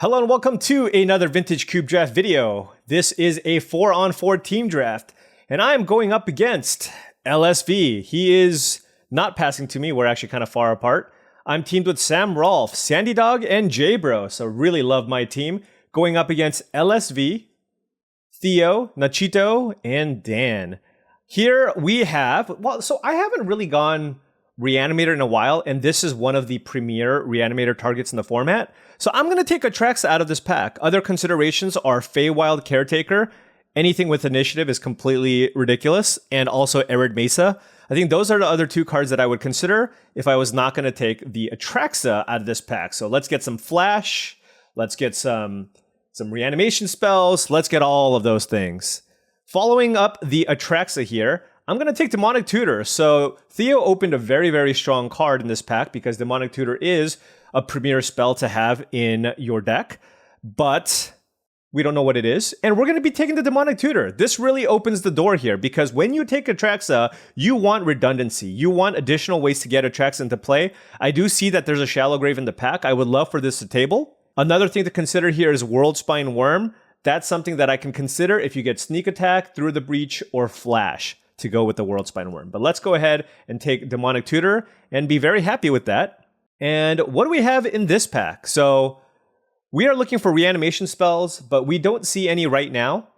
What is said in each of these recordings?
Hello and welcome to another Vintage Cube Draft video. This is a 4-on-4 team draft, and I am going up against LSV. He is not passing to me. We're actually kind of far apart. I'm teamed with Sam Rolfe, Sandy Dog, and J-Bro, so really love my team. Going up against LSV, Theo, Nachito, and Dan. Here we have, so I haven't really gone Reanimator in a while, and this is one of the premier Reanimator targets in the format. So I'm going to take Atraxa out of this pack. Other considerations are Feywild Caretaker. Anything with initiative is completely ridiculous, and also Arid Mesa. I think those are the other two cards that I would consider if I was not going to take the Atraxa out of this pack. So let's get some Flash, let's get some reanimation spells, let's get all of those things. Following up the Atraxa here, I'm going to take Demonic Tutor. So Theo opened a very, very strong card in this pack because Demonic Tutor is a premier spell to have in your deck, but we don't know what it is. And we're going to be taking the Demonic Tutor. This really opens the door here because when you take Atraxa, you want redundancy. You want additional ways to get Atraxa into play. I do see that there's a Shallow Grave in the pack. I would love for this to table. Another thing to consider here is Worldspine Worm. That's something that I can consider if you get Sneak Attack, Through the Breach, or Flash to go with the Worldspine Worm. But let's go ahead and take Demonic Tutor and be very happy with that. And what do we have in this pack? So we are looking for reanimation spells, but we don't see any right now.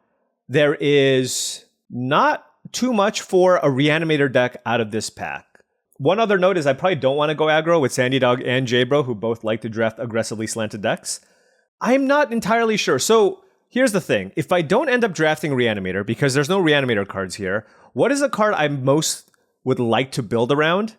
There is not too much for a Reanimator deck out of this pack. One other note is I probably don't want to go aggro with Sandy Dog and J-Bro, who both like to draft aggressively slanted decks. I'm not entirely sure. So here's the thing. If I don't end up drafting Reanimator, because there's no Reanimator cards here, what is a card I most would like to build around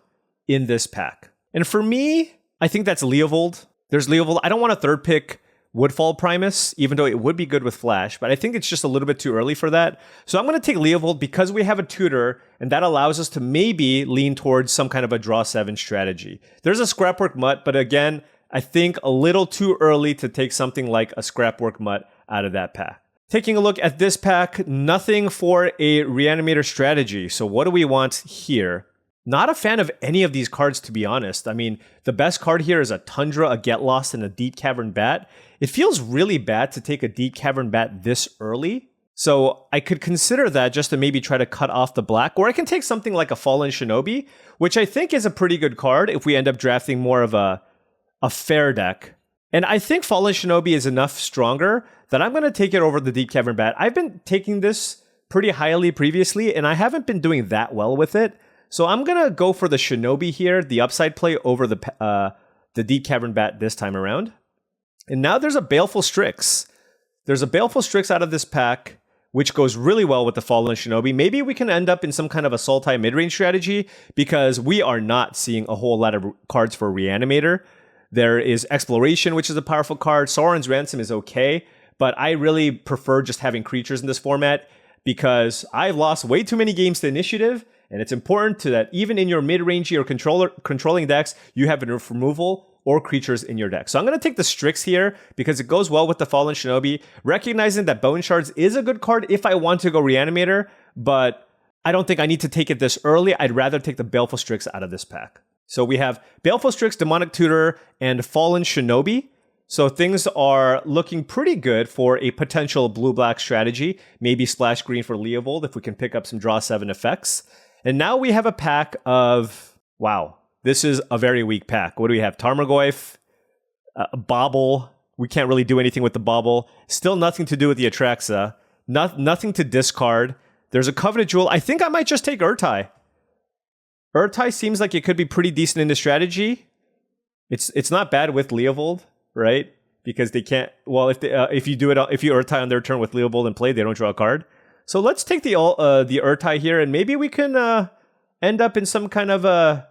in this pack? And for me, I think that's Leovold. There's Leovold. I don't want a third pick Woodfall Primus, even though it would be good with Flash, but I think it's just a little bit too early for that. So I'm going to take Leovold because we have a tutor, and that allows us to maybe lean towards some kind of a draw 7 strategy. There's a Scrapwork Mutt, but again, I think a little too early to take something like a Scrapwork Mutt out of that pack. Taking a look at this pack, nothing for a Reanimator strategy. So what do we want here? Not a fan of any of these cards, to be honest. I mean, the best card here is a Tundra, a Get Lost, and a Deep Cavern Bat. It feels really bad to take a Deep Cavern Bat this early. So I could consider that just to maybe try to cut off the black. Or I can take something like a Fallen Shinobi, which I think is a pretty good card if we end up drafting more of a fair deck. And I think Fallen Shinobi is enough stronger that I'm going to take it over the Deep Cavern Bat. I've been taking this pretty highly previously, and I haven't been doing that well with it. So I'm going to go for the Shinobi here, the upside play over the Deep Cavern Bat this time around. And now there's a Baleful Strix. There's a Baleful Strix out of this pack, which goes really well with the Fallen Shinobi. Maybe we can end up in some kind of a Sultai mid-range strategy because we are not seeing a whole lot of cards for Reanimator. There is Exploration, which is a powerful card. Sauron's Ransom is okay, but I really prefer just having creatures in this format because I've lost way too many games to initiative, and it's important that even in your mid-rangey or controlling decks, you have enough removal or creatures in your deck. So I'm going to take the Strix here because it goes well with the Fallen Shinobi, recognizing that Bone Shards is a good card if I want to go Reanimator, but I don't think I need to take it this early. I'd rather take the Baleful Strix out of this pack. So we have Baleful Strix, Demonic Tutor, and Fallen Shinobi. So things are looking pretty good for a potential blue-black strategy. Maybe Splash Green for Leovold if we can pick up some draw 7 effects. And now we have a pack of, wow, this is a very weak pack. What do we have? Tarmogoyf, Bobble. We can't really do anything with the Bobble. Still nothing to do with the Atraxa. Nothing to discard. There's a Coveted Jewel. I think I might just take Urtai. Urtai seems like it could be pretty decent in the strategy. It's not bad with Leovold, right? Because they can't. Well, if you Urtai on their turn with Leovold in play, they don't draw a card. So let's take the Urtai here, and maybe we can end up in some kind of a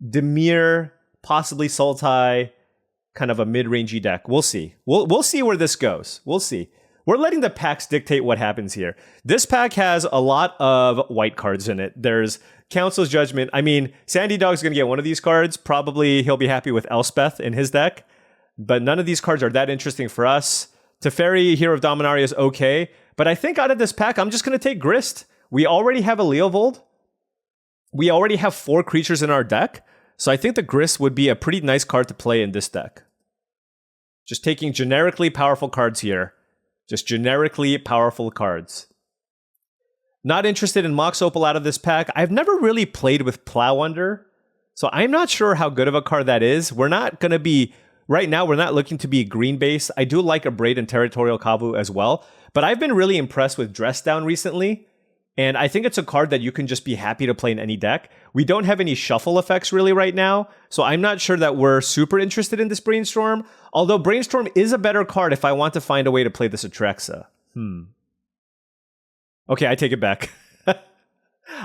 Dimir, possibly Sultai, kind of a mid-rangey deck. We'll see. We'll see where this goes. We'll see. We're letting the packs dictate what happens here. This pack has a lot of white cards in it. There's Council's Judgment. I mean, Sandy Dog's going to get one of these cards. Probably he'll be happy with Elspeth in his deck. But none of these cards are that interesting for us. Teferi, Hero of Dominaria is okay. But I think out of this pack, I'm just going to take Grist. We already have a Leovold. We already have 4 creatures in our deck. So I think the Grist would be a pretty nice card to play in this deck. Just taking generically powerful cards here. Just generically powerful cards. Not interested in Mox Opal out of this pack. I've never really played with Plow Under, so I'm not sure how good of a card that is. We're not going to be, right now, we're not looking to be green base. I do like a Braid and Territorial Kavu as well, but I've been really impressed with Dress Down recently, and I think it's a card that you can just be happy to play in any deck. We don't have any shuffle effects really right now, so I'm not sure that we're super interested in this Brainstorm, although Brainstorm is a better card if I want to find a way to play this Atrexa. Okay, I take it back.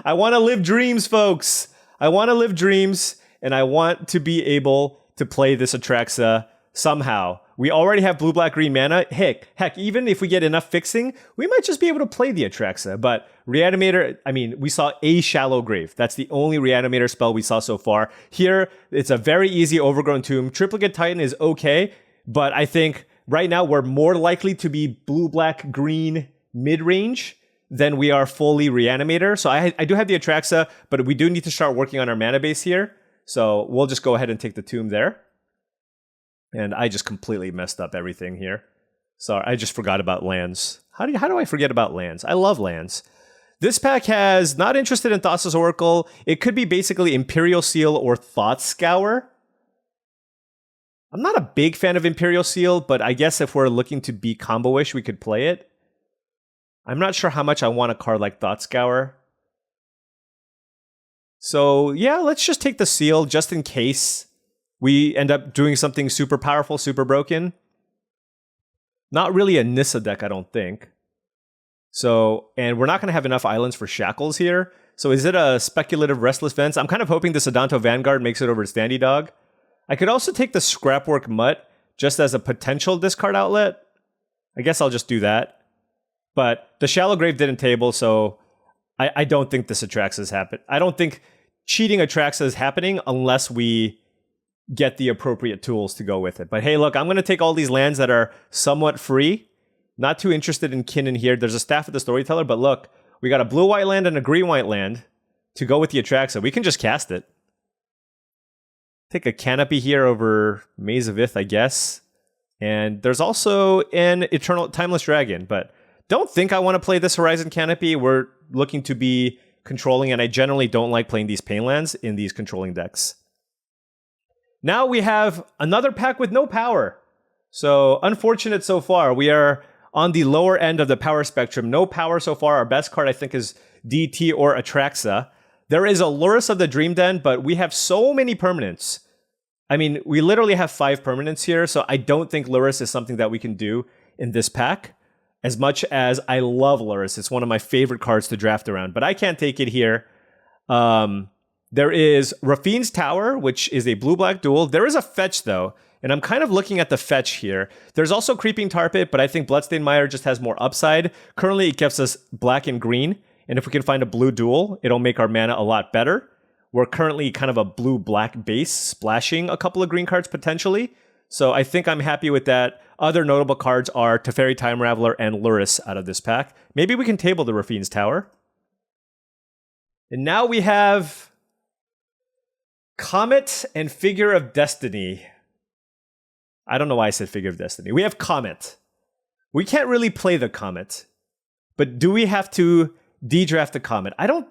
I want to live dreams, folks. I want to live dreams, and I want to be able to play this Atrexa somehow. We already have blue, black, green mana. Heck, even if we get enough fixing, we might just be able to play the Atrexa. But Reanimator, I mean, we saw a Shallow Grave. That's the only Reanimator spell we saw so far. Here, it's a very easy Overgrown Tomb. Triplicate Titan is okay, but I think right now we're more likely to be blue, black, green mid-range than we are fully Reanimator. So I do have the Atraxa, but we do need to start working on our mana base here. So we'll just go ahead and take the Tomb there. And I just completely messed up everything here. Sorry, I just forgot about lands. How do I forget about lands? I love lands. This pack has not interested in Thassa's Oracle. It could be basically Imperial Seal or Thought Scour. I'm not a big fan of Imperial Seal, but I guess if we're looking to be combo-ish, we could play it. I'm not sure how much I want a card like Thought Scour. So yeah, let's just take the Seal just in case we end up doing something super powerful, super broken. Not really a Nissa deck, I don't think. So, and we're not going to have enough islands for Shackles here. So is it a speculative Restless Vents? I'm kind of hoping the Sedanto Vanguard makes it over to Standy Dog. I could also take the Scrapwork Mutt just as a potential discard outlet. I guess I'll just do that. But the Shallow Grave didn't table, so I don't think this Atraxa is happening. I don't think cheating Atraxa is happening unless we get the appropriate tools to go with it. But hey, look, I'm going to take all these lands that are somewhat free. Not too interested in Kin in here. There's a Staff of the Storyteller, but look, we got a blue-white land and a green-white land to go with the Atraxa. We can just cast it. Take a Canopy here over Maze of Ith, I guess. And there's also an Eternal Timeless Dragon, but don't think I want to play this Horizon Canopy. We're looking to be controlling, and I generally don't like playing these pain lands in these controlling decks. Now we have another pack with no power. So unfortunate so far. We are on the lower end of the power spectrum. No power so far. Our best card, I think, is DT or Atraxa. There is a Lurrus of the Dream Den, but we have so many permanents. I mean, we literally have 5 permanents here, so I don't think Lurrus is something that we can do in this pack. As much as I love Lurrus, it's one of my favorite cards to draft around, but I can't take it here. There is Rafine's Tower, which is a blue-black duel. There is a fetch, though, and I'm kind of looking at the fetch here. There's also Creeping Tar Pit, but I think Bloodstained Mire just has more upside. Currently, it gives us black and green, and if we can find a blue duel, it'll make our mana a lot better. We're currently kind of a blue-black base, splashing a couple of green cards potentially. So I think I'm happy with that. Other notable cards are Teferi Time Raveler and Lurrus out of this pack. Maybe we can table the Rafine's Tower. And now we have Comet and Figure of Destiny. I don't know why I said Figure of Destiny. We have Comet. We can't really play the Comet. But do we have to de-draft the Comet? I don't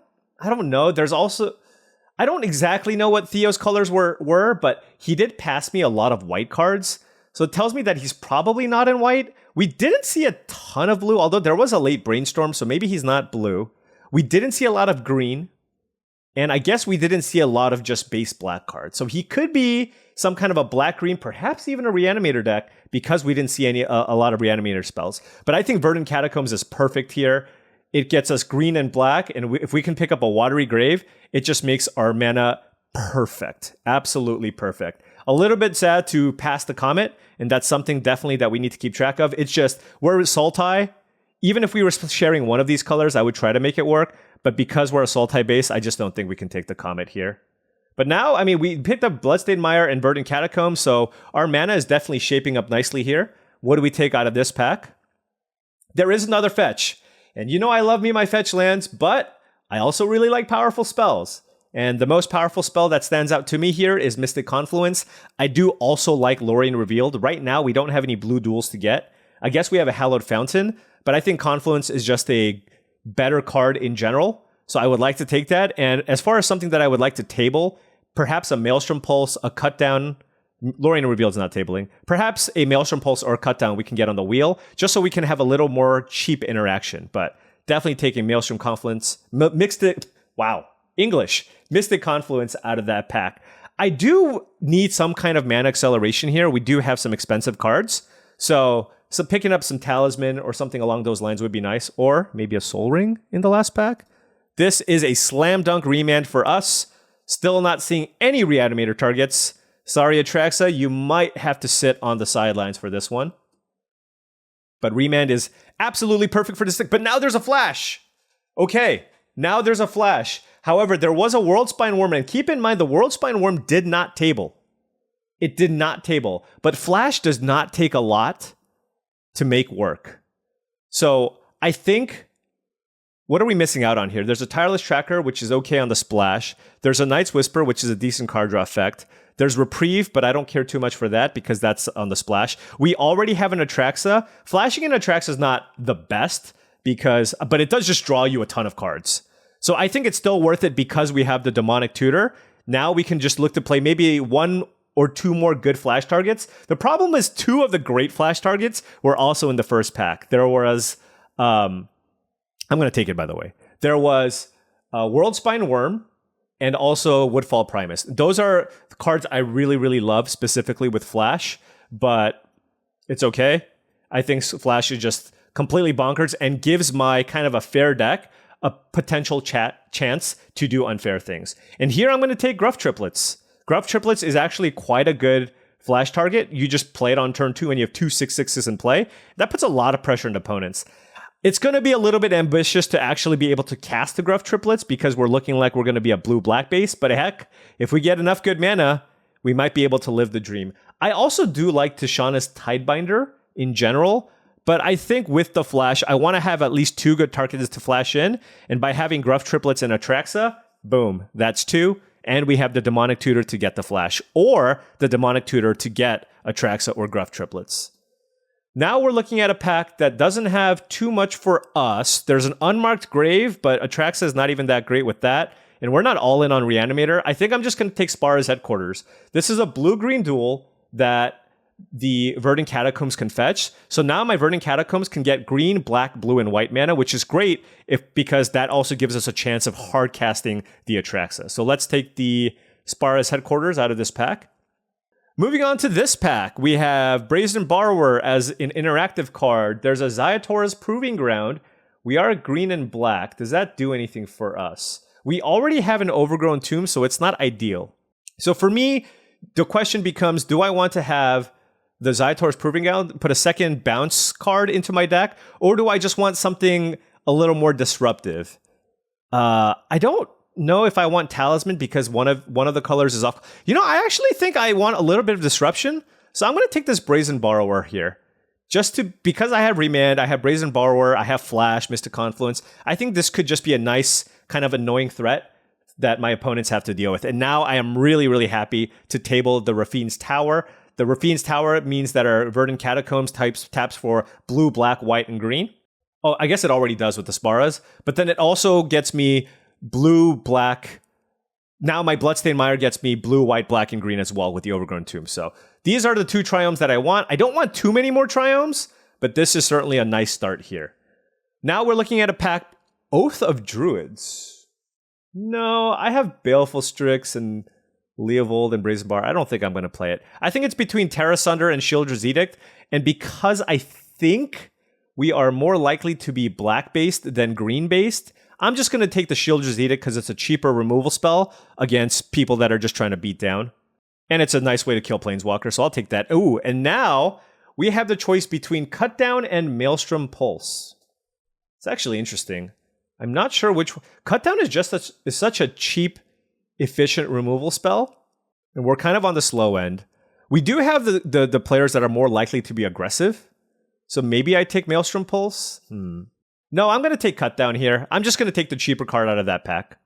know. There's also... I don't exactly know what Theo's colors were, but he did pass me a lot of white cards. So it tells me that he's probably not in white. We didn't see a ton of blue, although there was a late Brainstorm, so maybe he's not blue. We didn't see a lot of green. And I guess we didn't see a lot of just base black cards. So he could be some kind of a black-green, perhaps even a Reanimator deck, because we didn't see a lot of Reanimator spells. But I think Verdant Catacombs is perfect here. It gets us green and black, and if we can pick up a Watery Grave, it just makes our mana perfect. Absolutely perfect. A little bit sad to pass the Comet, and that's something definitely that we need to keep track of. It's just, we're Sultai. Even if we were sharing one of these colors, I would try to make it work, but because we're a Sultai base, I just don't think we can take the Comet here. But now, I mean, we picked up Bloodstained Mire and Verdant Catacombs, so our mana is definitely shaping up nicely here. What do we take out of this pack? There is another fetch. And you know I love me my fetch lands, but I also really like powerful spells. And the most powerful spell that stands out to me here is Mystic Confluence. I do also like Lorien Revealed. Right now, we don't have any blue duels to get. I guess we have a Hallowed Fountain, but I think Confluence is just a better card in general. So I would like to take that. And as far as something that I would like to table, perhaps a Maelstrom Pulse, a cut down. Lorien Revealed is not tabling. Perhaps a Maelstrom Pulse or a cut down we can get on the wheel, just so we can have a little more cheap interaction. But definitely taking Maelstrom Confluence, Mystic Confluence out of that pack. I do need some kind of mana acceleration here. We do have some expensive cards. So picking up some Talisman or something along those lines would be nice. Or maybe a Soul Ring in the last pack. This is a slam dunk remand for us. Still not seeing any Reanimator targets. Sorry, Atraxa, you might have to sit on the sidelines for this one. But remand is absolutely perfect for this thing. But now there's a flash. Okay, now there's a flash. However, there was a World Spine Worm, and keep in mind the World Spine Worm did not table. It did not table. But flash does not take a lot to make work. So I think, what are we missing out on here? There's a Tireless Tracker, which is okay on the splash. There's a Night's Whisper, which is a decent card draw effect. There's Reprieve, but I don't care too much for that because that's on the splash. We already have an Atraxa. Flashing an Atraxa is not the best, but it does just draw you a ton of cards. So I think it's still worth it because we have the Demonic Tutor. Now we can just look to play maybe one or two more good flash targets. The problem is two of the great flash targets were also in the first pack. There was, I'm going to take it by the way. There was World Spine Worm and also Woodfall Primus. Those are cards I really, really love, specifically with flash, but it's okay. I think flash is just completely bonkers and gives my kind of a fair deck a potential chance to do unfair things. And here I'm going to take Gruff Triplets. Gruff Triplets is actually quite a good flash target. You just play it on turn 2 and you have 2 6/6s in play. That puts a lot of pressure on opponents. It's going to be a little bit ambitious to actually be able to cast the Gruff Triplets because we're looking like we're going to be a blue-black base. But heck, if we get enough good mana, we might be able to live the dream. I also do like Tishana's Tidebinder in general. But I think with the flash, I want to have at least 2 good targets to flash in. And by having Gruff Triplets and Atraxa, boom, that's 2. And we have the Demonic Tutor to get the flash. Or the Demonic Tutor to get Atraxa or Gruff Triplets. Now we're looking at a pack that doesn't have too much for us. There's an Unmarked Grave, but Atraxa is not even that great with that. And we're not all in on Reanimator. I think I'm just going to take Spara's Headquarters. This is a blue-green duel that the Verdant Catacombs can fetch. So now my Verdant Catacombs can get green, black, blue, and white mana, which is great because that also gives us a chance of hard casting the Atraxa. So let's take the Spara's Headquarters out of this pack. Moving on to this pack, we have Brazen Borrower as an interactive card. There's a Zayator's Proving Ground. We are green and black. Does that do anything for us? We already have an Overgrown Tomb, so it's not ideal. So for me, the question becomes, do I want to have the Zayator's Proving Ground, put a second bounce card into my deck, or do I just want something a little more disruptive? I don't know if I want Talisman because one of the colors is off. You know, I actually think I want a little bit of disruption, so I'm going to take this Brazen Borrower here. Because I have Remand, I have Brazen Borrower, I have Flash, Mystic Confluence. I think this could just be a nice kind of annoying threat that my opponents have to deal with. And now I am really, really happy to table the Rafine's Tower. The Rafine's Tower means that our Verdant Catacombs taps for blue, black, white, and green. Oh, I guess it already does with the Sparas. But then it also gets me blue, black. Now my Bloodstained Mire gets me blue, white, black, and green as well with the Overgrown Tomb. So these are the 2 Triomes that I want. I don't want too many more Triomes, but this is certainly a nice start here. Now we're looking at a pack, Oath of Druids. No, I have Baleful Strix and Leovold and Brazen Bar. I don't think I'm going to play it. I think it's between Terra Sunder and Sheoldred's Edict. And because I think we are more likely to be black-based than green-based, I'm just going to take the Sheoldred's Edict because it's a cheaper removal spell against people that are just trying to beat down. And it's a nice way to kill Planeswalker, so I'll take that. Ooh, and now we have the choice between Cut Down and Maelstrom Pulse. It's actually interesting. I'm not sure which one. Cut Down is such a cheap, efficient removal spell, and we're kind of on the slow end. We do have the players that are more likely to be aggressive, so maybe I take Maelstrom Pulse. No, I'm going to take Cut Down here. I'm just going to take the cheaper card out of that pack.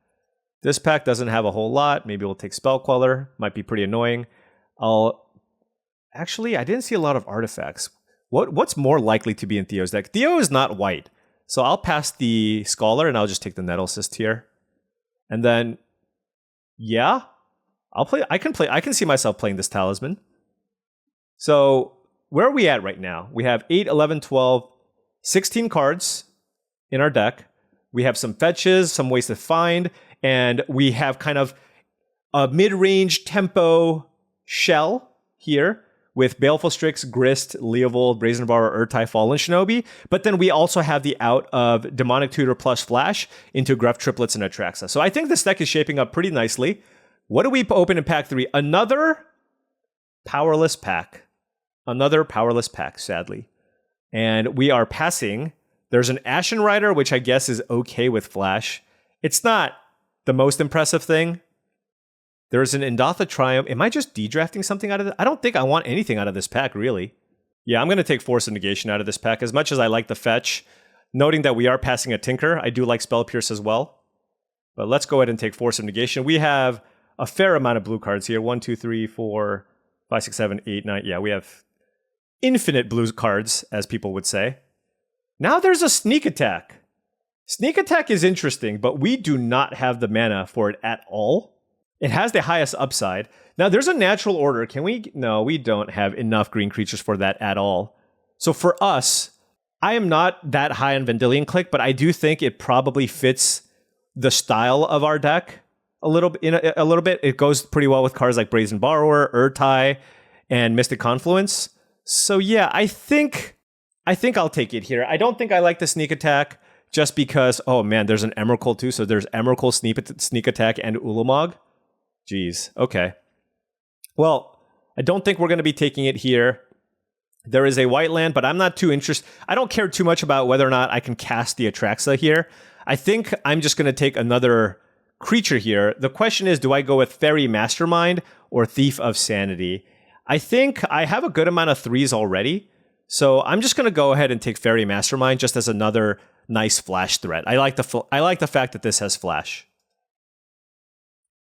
This pack doesn't have a whole lot. Maybe we'll take Spell Queller. Might be pretty annoying. Actually, I didn't see a lot of artifacts. What's more likely to be in Theo's deck? Theo is not white. So I'll pass the Scholar and I'll just take the Nettle Cyst here. And then, yeah, I can see myself playing this Talisman. So where are we at right now? We have 8, 11, 12, 16 cards in our deck. We have some fetches, some ways to find, and we have kind of a mid-range tempo shell here with Baleful Strix, Grist, Leovold, Brazen Borrower, Urtai, Fallen Shinobi. But then we also have the out of Demonic Tutor plus Flash into Gruff Triplets and Atraxa. So I think this deck is shaping up pretty nicely. What do we open in pack 3? Another powerless pack. Another powerless pack, sadly. And we are passing. There's an Ashen Rider, which I guess is okay with Flash. It's not the most impressive thing. There's an Indatha Triumph. Am I just de-drafting something out of it? I don't think I want anything out of this pack, really. Yeah, I'm going to take Force of Negation out of this pack. As much as I like the fetch, noting that we are passing a Tinker, I do like Spell Pierce as well. But let's go ahead and take Force of Negation. We have a fair amount of blue cards here. 1, 2, 3, 4, 5, 6, 7, 8, 9. Yeah, we have infinite blue cards, as people would say. Now there's a Sneak Attack. Sneak Attack is interesting, but we do not have the mana for it at all. It has the highest upside. Now there's a Natural Order. Can we? No, we don't have enough green creatures for that at all. So for us, I am not that high on Vendilion Clique, but I do think it probably fits the style of our deck a little bit. It goes pretty well with cards like Brazen Borrower, Urtai, and Mystic Confluence. So yeah, I think I'll take it here. I don't think I like the Sneak Attack just because, oh man, there's an Emrakul too. So there's Emrakul, Sneak Attack, and Ulamog. Jeez, okay. Well, I don't think we're going to be taking it here. There is a white land, but I'm not too interested. I don't care too much about whether or not I can cast the Atraxa here. I think I'm just going to take another creature here. The question is, do I go with Fairy Mastermind or Thief of Sanity? I think I have a good amount of 3s already. So I'm just going to go ahead and take Fairy Mastermind just as another nice flash threat. I like the fact that this has flash.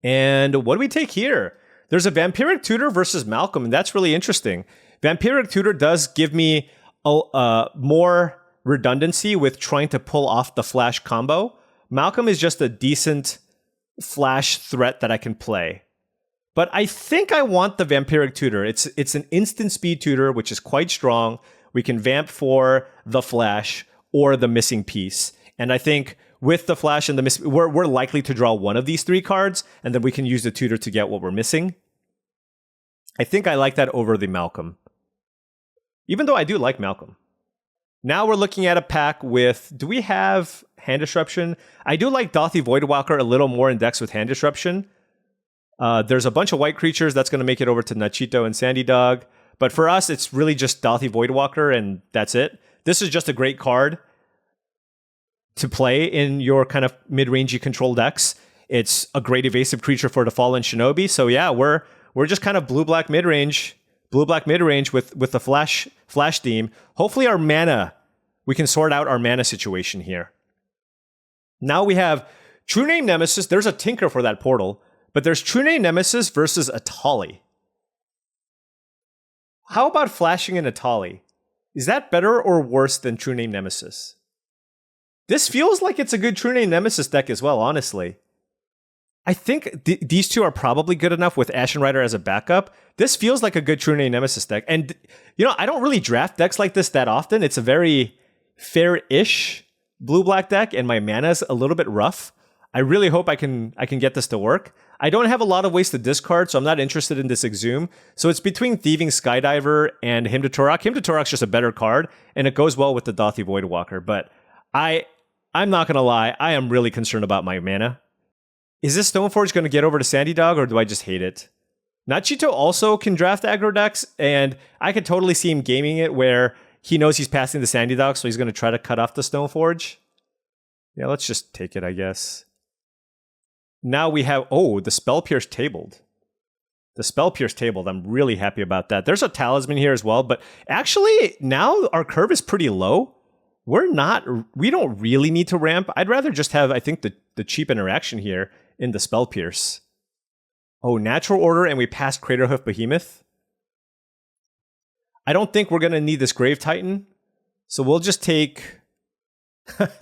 And what do we take here? There's a Vampiric Tutor versus Malcolm, and that's really interesting. Vampiric Tutor does give me more redundancy with trying to pull off the flash combo. Malcolm is just a decent flash threat that I can play. But I think I want the Vampiric Tutor. It's an instant speed tutor, which is quite strong. We can vamp for the flash or the missing piece. And I think with the flash and the we're likely to draw one of these 3 cards, and then we can use the tutor to get what we're missing. I think I like that over the Malcolm. Even though I do like Malcolm. Now we're looking at a pack with, do we have Hand Disruption? I do like Dauthi Voidwalker a little more in decks with Hand Disruption. There's a bunch of white creatures that's going to make it over to Nachito and Sandy Dog. But for us, it's really just Dauthi Voidwalker, and that's it. This is just a great card to play in your kind of mid-rangey control decks. It's a great evasive creature for the Fallen Shinobi. So yeah, we're just kind of blue-black mid-range with the flash theme. Hopefully our mana, we can sort out our mana situation here. Now we have True Name Nemesis. There's a Tinker for that portal. But there's True Name Nemesis versus Atali. How about flashing in Atali? Is that better or worse than True Name Nemesis? This feels like it's a good True Name Nemesis deck as well, honestly. I think these two are probably good enough with Ashen Rider as a backup. This feels like a good True Name Nemesis deck. And, you know, I don't really draft decks like this that often. It's a very fair-ish blue-black deck, and my mana's a little bit rough. I really hope I can get this to work. I don't have a lot of ways to discard, so I'm not interested in this Exhume. So it's between Thieving Skydiver and Hymn to Torok. Hymn to Torok's just a better card, and it goes well with the Dauthi Voidwalker. But I'm not going to lie, I am really concerned about my mana. Is this Stoneforge going to get over to Sandy Dog, or do I just hate it? Nachito also can draft aggro decks, and I could totally see him gaming it where he knows he's passing the Sandy Dog, so he's going to try to cut off the Stoneforge. Yeah, let's just take it, I guess. Now we have, the Spell Pierce tabled. The Spell Pierce tabled, I'm really happy about that. There's a Talisman here as well, but actually now our curve is pretty low. We don't really need to ramp. I'd rather just have, I think, the cheap interaction here in the Spell Pierce. Oh, Natural Order, and we passed Craterhoof Behemoth. I don't think we're going to need this Grave Titan, so we'll just take...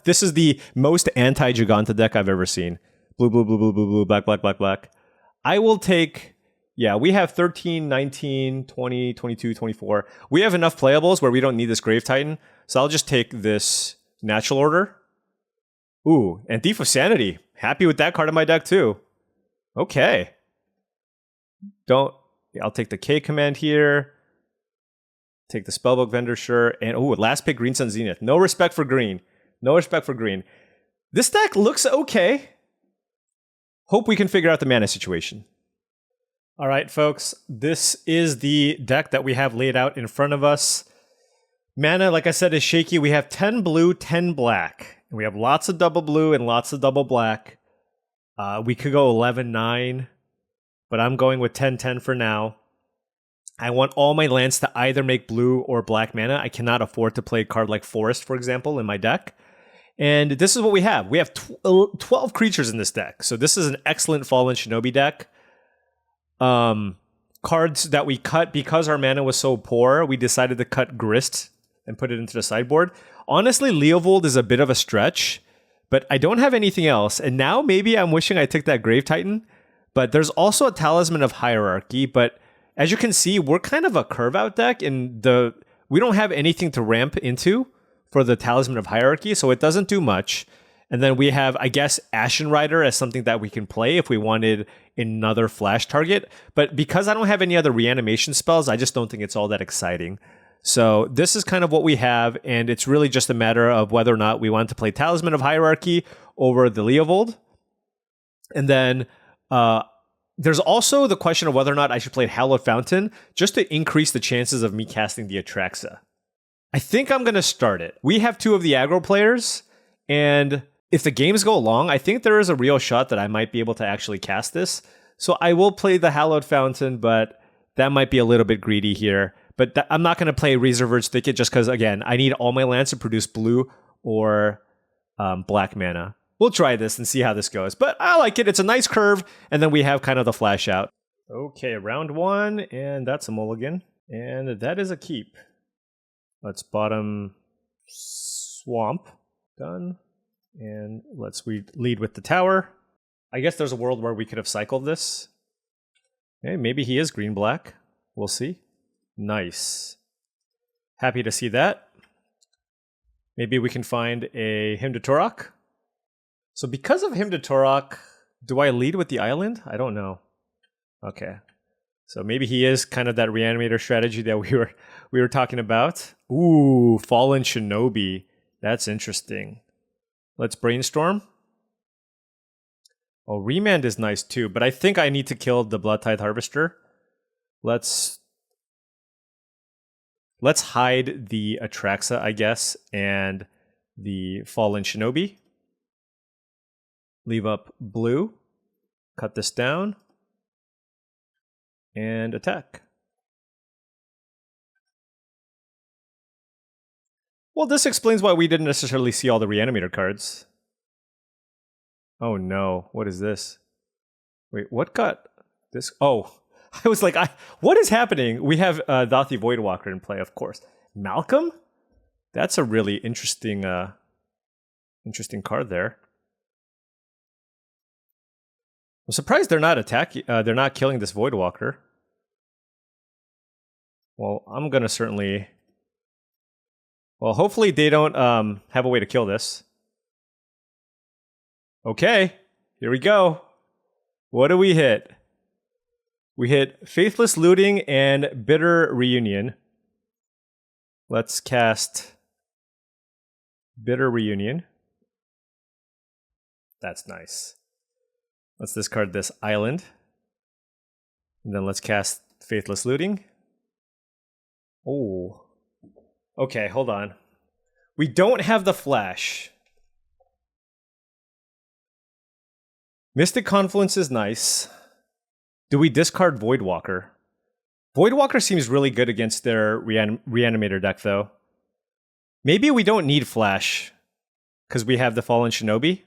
This is the most anti-Giganta deck I've ever seen. Blue, blue, blue, blue, blue, blue, black, black, black, black. I will take... Yeah, we have 13, 19, 20, 22, 24. We have enough playables where we don't need this Grave Titan, so I'll just take this Natural Order. Ooh, and Thief of Sanity. Happy with that card in my deck, too. Okay. I'll take the K command here. Take the Spellbook Vendor, sure. And, ooh, last pick, Green Sun Zenith. No respect for green. No respect for green. This deck looks okay. Hope we can figure out the mana situation. All right, folks. This is the deck that we have laid out in front of us. Mana, like I said, is shaky. We have 10 blue, 10 black. And we have lots of double blue and lots of double black. We could go 11-9, but I'm going with 10-10 for now. I want all my lands to either make blue or black mana. I cannot afford to play a card like Forest, for example, in my deck. And this is what we have. We have 12 creatures in this deck. So this is an excellent Fallen Shinobi deck. Cards that we cut because our mana was so poor, we decided to cut Grist and put it into the sideboard. Honestly, Leovold is a bit of a stretch, but I don't have anything else. And now maybe I'm wishing I took that Grave Titan. But there's also a Talisman of Hierarchy. But as you can see, we're kind of a curve-out deck, and we don't have anything to ramp into for the Talisman of Hierarchy, so it doesn't do much. And then we have, I guess, Ashen Rider as something that we can play if we wanted another flash target. But because I don't have any other reanimation spells, I just don't think it's all that exciting. So this is kind of what we have, and it's really just a matter of whether or not we want to play Talisman of Hierarchy over the Leovold. And then there's also the question of whether or not I should play Hallowed Fountain just to increase the chances of me casting the Atraxa. I think I'm going to start it. We have two of the aggro players, and if the games go long, I think there is a real shot that I might be able to actually cast this. So I will play the Hallowed Fountain, but that might be a little bit greedy here. But I'm not going to play Razorverge Thicket just because, again, I need all my lands to produce blue or black mana. We'll try this and see how this goes. But I like it. It's a nice curve. And then we have kind of the flash out. Okay, round one. And that's a mulligan. And that is a keep. Let's bottom swamp. Done. And let's lead with the tower. I guess there's a world where we could have cycled this. Okay, maybe he is green-black. We'll see. Nice. Happy to see that. Maybe we can find a Hymn to Torok. So because of Hymn to Torok, do I lead with the island? I don't know. Okay. So maybe he is kind of that reanimator strategy that we were talking about. Ooh, Fallen Shinobi. That's interesting. Let's brainstorm. Oh, Remand is nice too, but I think I need to kill the Bloodtithe Harvester. Let's hide the Atraxa, I guess, and the Fallen Shinobi. Leave up blue. Cut this down. And attack. Well, this explains why we didn't necessarily see all the Reanimator cards. Oh no, what is this? Wait, what got this? Oh, I was like, what is happening? We have Dathi Voidwalker in play, of course. Malcolm? That's a really interesting card there. I'm surprised they're not they're not killing this Voidwalker. Well, I'm gonna certainly. Well, hopefully they don't have a way to kill this. Okay, here we go. What do we hit? We hit Faithless Looting and Bitter Reunion. Let's cast Bitter Reunion. That's nice. Let's discard this island. And then let's cast Faithless Looting. Oh. Okay, hold on. We don't have the flash. Mystic Confluence is nice. Do we discard Voidwalker? Voidwalker seems really good against their Reanimator deck, though. Maybe we don't need flash because we have the Fallen Shinobi.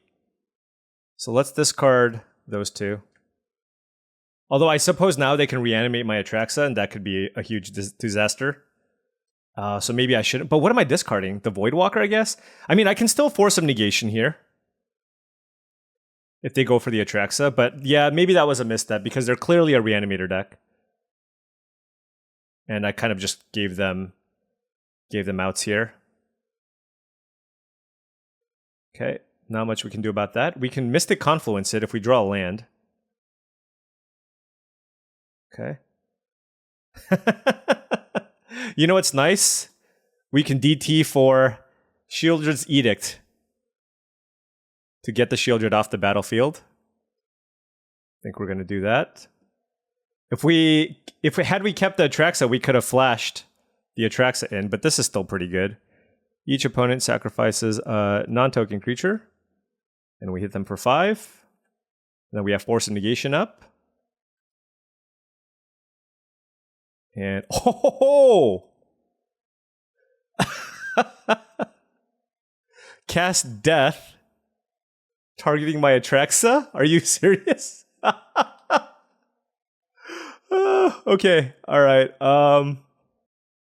So let's discard those two. Although I suppose now they can reanimate my Atraxa, and that could be a huge disaster. So maybe I shouldn't. But what am I discarding? The Voidwalker, I guess? I mean, I can still force some negation here if they go for the Atraxa. But yeah, maybe that was a misstep because they're clearly a Reanimator deck. And I kind of just gave them outs here. Okay, not much we can do about that. We can Mystic Confluence it if we draw a land. Okay. You know what's nice? We can DT for Sheoldred's Edict to get the Sheoldred off the battlefield. I think we're going to do that. If we had we kept the Atraxa, we could have flashed the Atraxa in, but this is still pretty good. Each opponent sacrifices a non-token creature, and we hit them for 5. And then we have Force of Negation up. And oh! Cast Death, targeting my Atraxa? Are you serious? Okay, all right.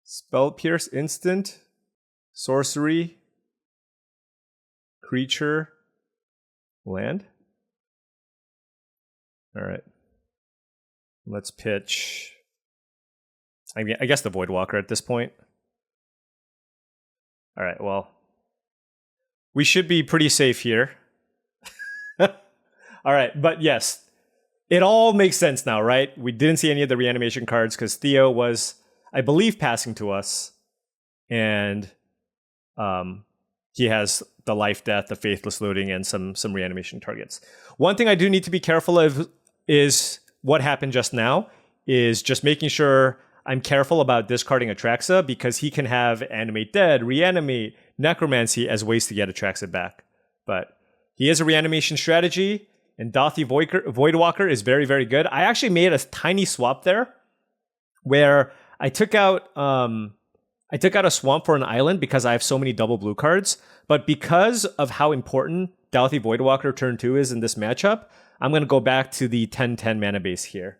Spell Pierce instant, sorcery, creature, land. All right. Let's pitch. I mean, I guess the Voidwalker at this point. All right, well, we should be pretty safe here. All right, but yes, it all makes sense now, right? We didn't see any of the reanimation cards because Theo was, I believe, passing to us. And he has the Life Death, the Faithless Loading, and some reanimation targets. One thing I do need to be careful of is what happened just now, is just making sure I'm careful about discarding Atraxa because he can have Animate Dead, Reanimate, Necromancy as ways to get Atraxa back. But he is a reanimation strategy, and Dauthi Voidwalker is very, very good. I actually made a tiny swap there where I took out a swamp for an island because I have so many double blue cards. But because of how important Dauthi Voidwalker turn 2 is in this matchup, I'm going to go back to the 10-10 mana base here.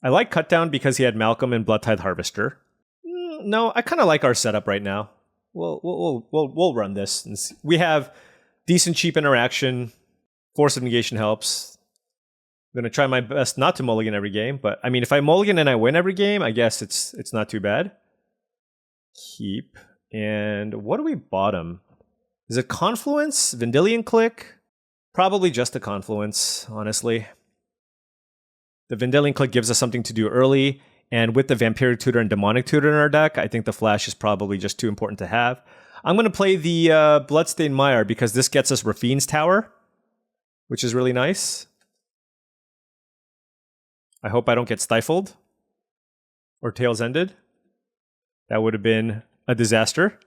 I like Cutdown because he had Malcolm and Bloodtithe Harvester. No, I kind of like our setup right now. We'll run this. And see. We have decent cheap interaction. Force of Negation helps. I'm going to try my best not to mulligan every game. But I mean, if I mulligan and I win every game, I guess it's not too bad. Keep. And what do we bottom? Is it Confluence? Vendilion Click? Probably just a Confluence, honestly. The Vendilion Click gives us something to do early, and with the Vampiric Tutor and Demonic Tutor in our deck, I think the Flash is probably just too important to have. I'm going to play the Bloodstained Mire because this gets us Rafine's Tower, which is really nice. I hope I don't get stifled or Tails Ended. That would have been a disaster.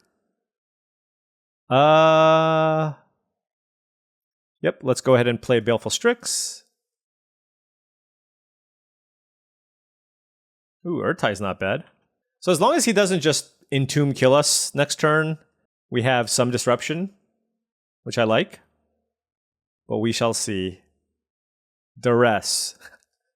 Yep, let's go ahead and play Baleful Strix. Ooh, Urtai's not bad. So as long as he doesn't just Entomb kill us next turn, we have some disruption, which I like. But we shall see. Duress.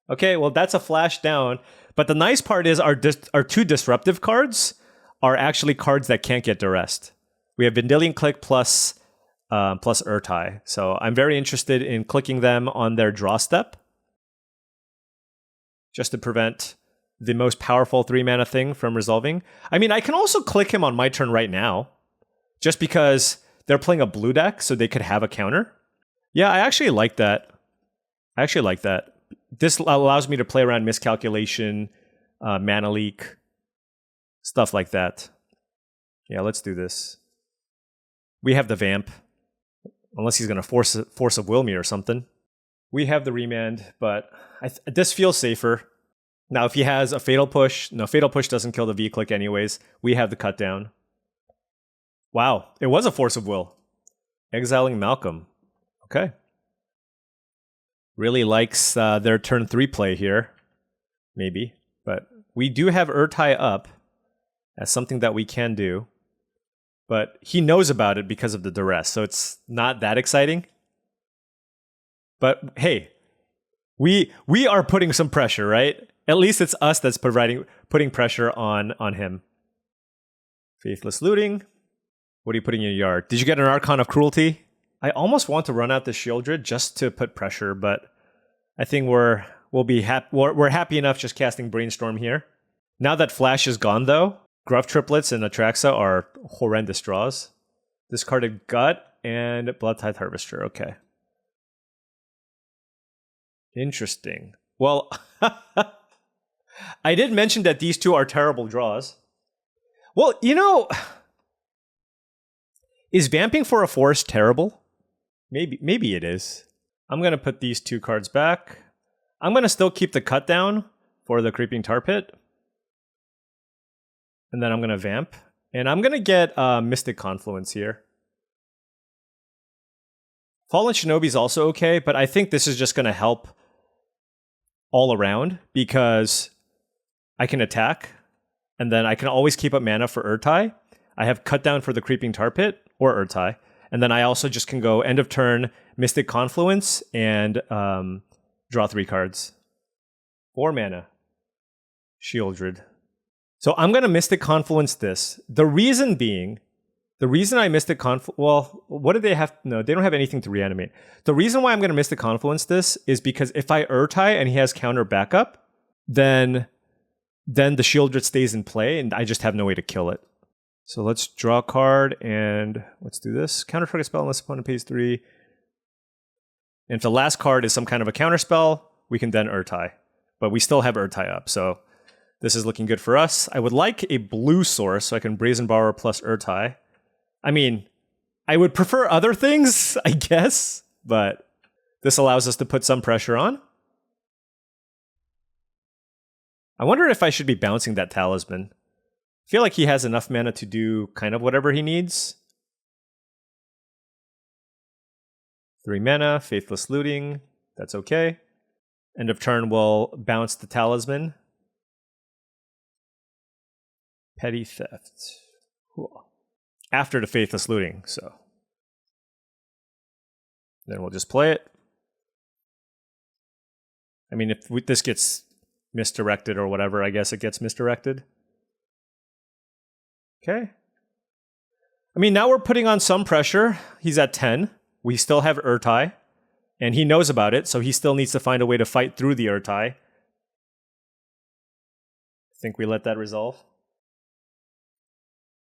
Okay, well that's a flash down. But the nice part is our 2 disruptive cards are actually cards that can't get duressed. We have Vendilion Click plus Urtai. So I'm very interested in clicking them on their draw step. Just to prevent the most powerful 3-mana thing from resolving. I mean, I can also click him on my turn right now, just because they're playing a blue deck, so they could have a counter. Yeah, I actually like that. This allows me to play around miscalculation, mana leak, stuff like that. Yeah, let's do this. We have the Vamp, unless he's going to force of will me or something. We have the Remand, but this feels safer. Now, if he has a Fatal Push, no, Fatal Push doesn't kill the V-Click anyways. We have the Cutdown. Wow, it was a Force of Will. Exiling Malcolm. Okay. Really likes their turn 3 play here. Maybe. But we do have Urtai up as something that we can do. But he knows about it because of the duress, so it's not that exciting. But hey, We are putting some pressure, right? At least it's us that's putting pressure on him. Faithless Looting. What are you putting in your yard? Did you get an Archon of Cruelty? I almost want to run out the Shieldred just to put pressure, but I think we're happy enough just casting Brainstorm here. Now that Flash is gone, though, Gruff Triplets and Atraxa are horrendous draws. Discarded Gut and Blood Tithe Harvester. Okay. Interesting. Well, I did mention that these two are terrible draws. Well, you know, is vamping for a forest terrible? Maybe it is. I'm going to put these two cards back. I'm going to still keep the cut down for the Creeping Tar Pit. And then I'm going to vamp. And I'm going to get Mystic Confluence here. Fallen Shinobi is also okay, but I think this is just going to help all around because I can attack, and then I can always keep up mana for Urtai. I have cut down for the Creeping Tar Pit or Urtai, and then I also just can go end of turn Mystic Confluence and draw 3 cards. 4 mana. Shieldred. So I'm going to Mystic Confluence this. The reason I Mystic Confluence... Well, what do they have? No, they don't have anything to reanimate. The reason why I'm going to Mystic Confluence this is because if I Urtai and he has counter backup, then the Shieldred stays in play and I just have no way to kill it. So let's draw a card and let's do this. Counter target spell unless opponent pays 3. And if the last card is some kind of a counter spell, we can then Urtai. But we still have Urtai up, so this is looking good for us. I would like a blue source so I can Brazen Borrower plus Urtai. I mean, I would prefer other things, I guess, but this allows us to put some pressure on. I wonder if I should be bouncing that Talisman. I feel like he has enough mana to do kind of whatever he needs. 3 mana, Faithless Looting, that's okay. End of turn, we'll bounce the Talisman. Petty Theft. Cool. After the Faithless Looting, so. Then we'll just play it. I mean, if this gets misdirected or whatever, I guess it gets misdirected. Okay. I mean, now we're putting on some pressure. He's at 10. We still have Urtai, and he knows about it, so he still needs to find a way to fight through the Urtai. I think we let that resolve.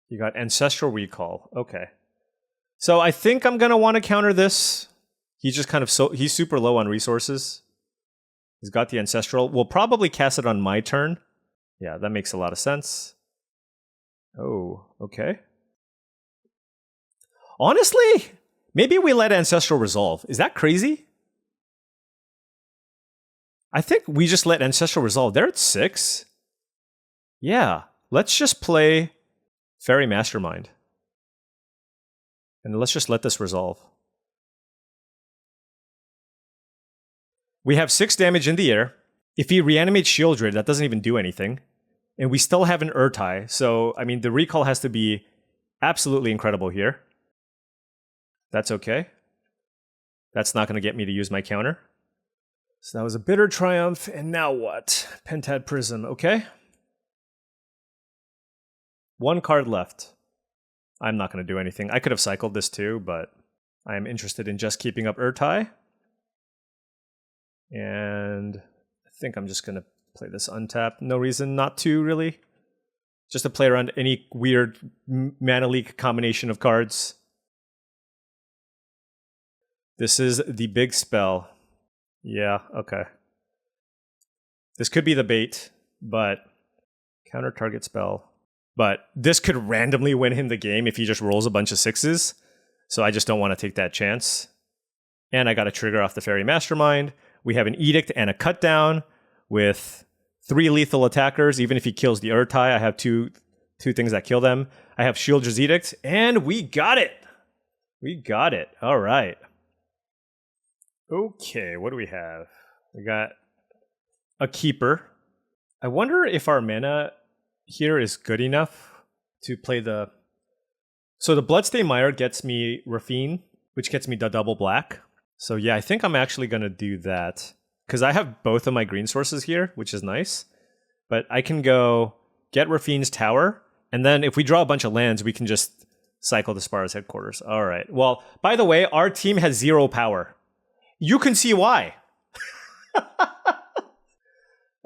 You got Ancestral Recall. Okay. So I think I'm going to want to counter this. He's just kind of he's super low on resources. He's got the Ancestral. We'll probably cast it on my turn. Yeah, that makes a lot of sense. Oh, okay. Honestly, maybe we let Ancestral resolve. Is that crazy? I think we just let Ancestral resolve. They're at 6. Yeah, let's just play Fairy Mastermind. And let's just let this resolve. We have 6 damage in the air. If he reanimates Shieldred, that doesn't even do anything. And we still have an Urtai. So, I mean, the recall has to be absolutely incredible here. That's okay. That's not going to get me to use my counter. So that was a Bitter Triumph. And now what? Pentad Prism. Okay. 1 card left. I'm not going to do anything. I could have cycled this too, but I am interested in just keeping up Urtai. And I think I'm just going to play this untapped. No reason not to, really. Just to play around any weird mana leak combination of cards. This is the big spell. Yeah, okay. This could be the bait, but counter target spell. But this could randomly win him the game if he just rolls a bunch of 6s. So I just don't want to take that chance. And I got a trigger off the Fairy Mastermind. We have an Edict and a Cut Down with 3 lethal attackers. Even if he kills the Urtai, I have two things that kill them. I have Shieldred's Edict, and we got it! We got it. All right. Okay, what do we have? We got a Keeper. I wonder if our mana here is good enough to play the... So the Bloodstained Mire gets me Rafine, which gets me the double black. So yeah, I think I'm actually going to do that. because I have both of my green sources here, which is nice. But I can go get Rafine's Tower, and then if we draw a bunch of lands, we can just cycle to Sparta's headquarters. All right. Well, by the way, our team has 0 power. You can see why.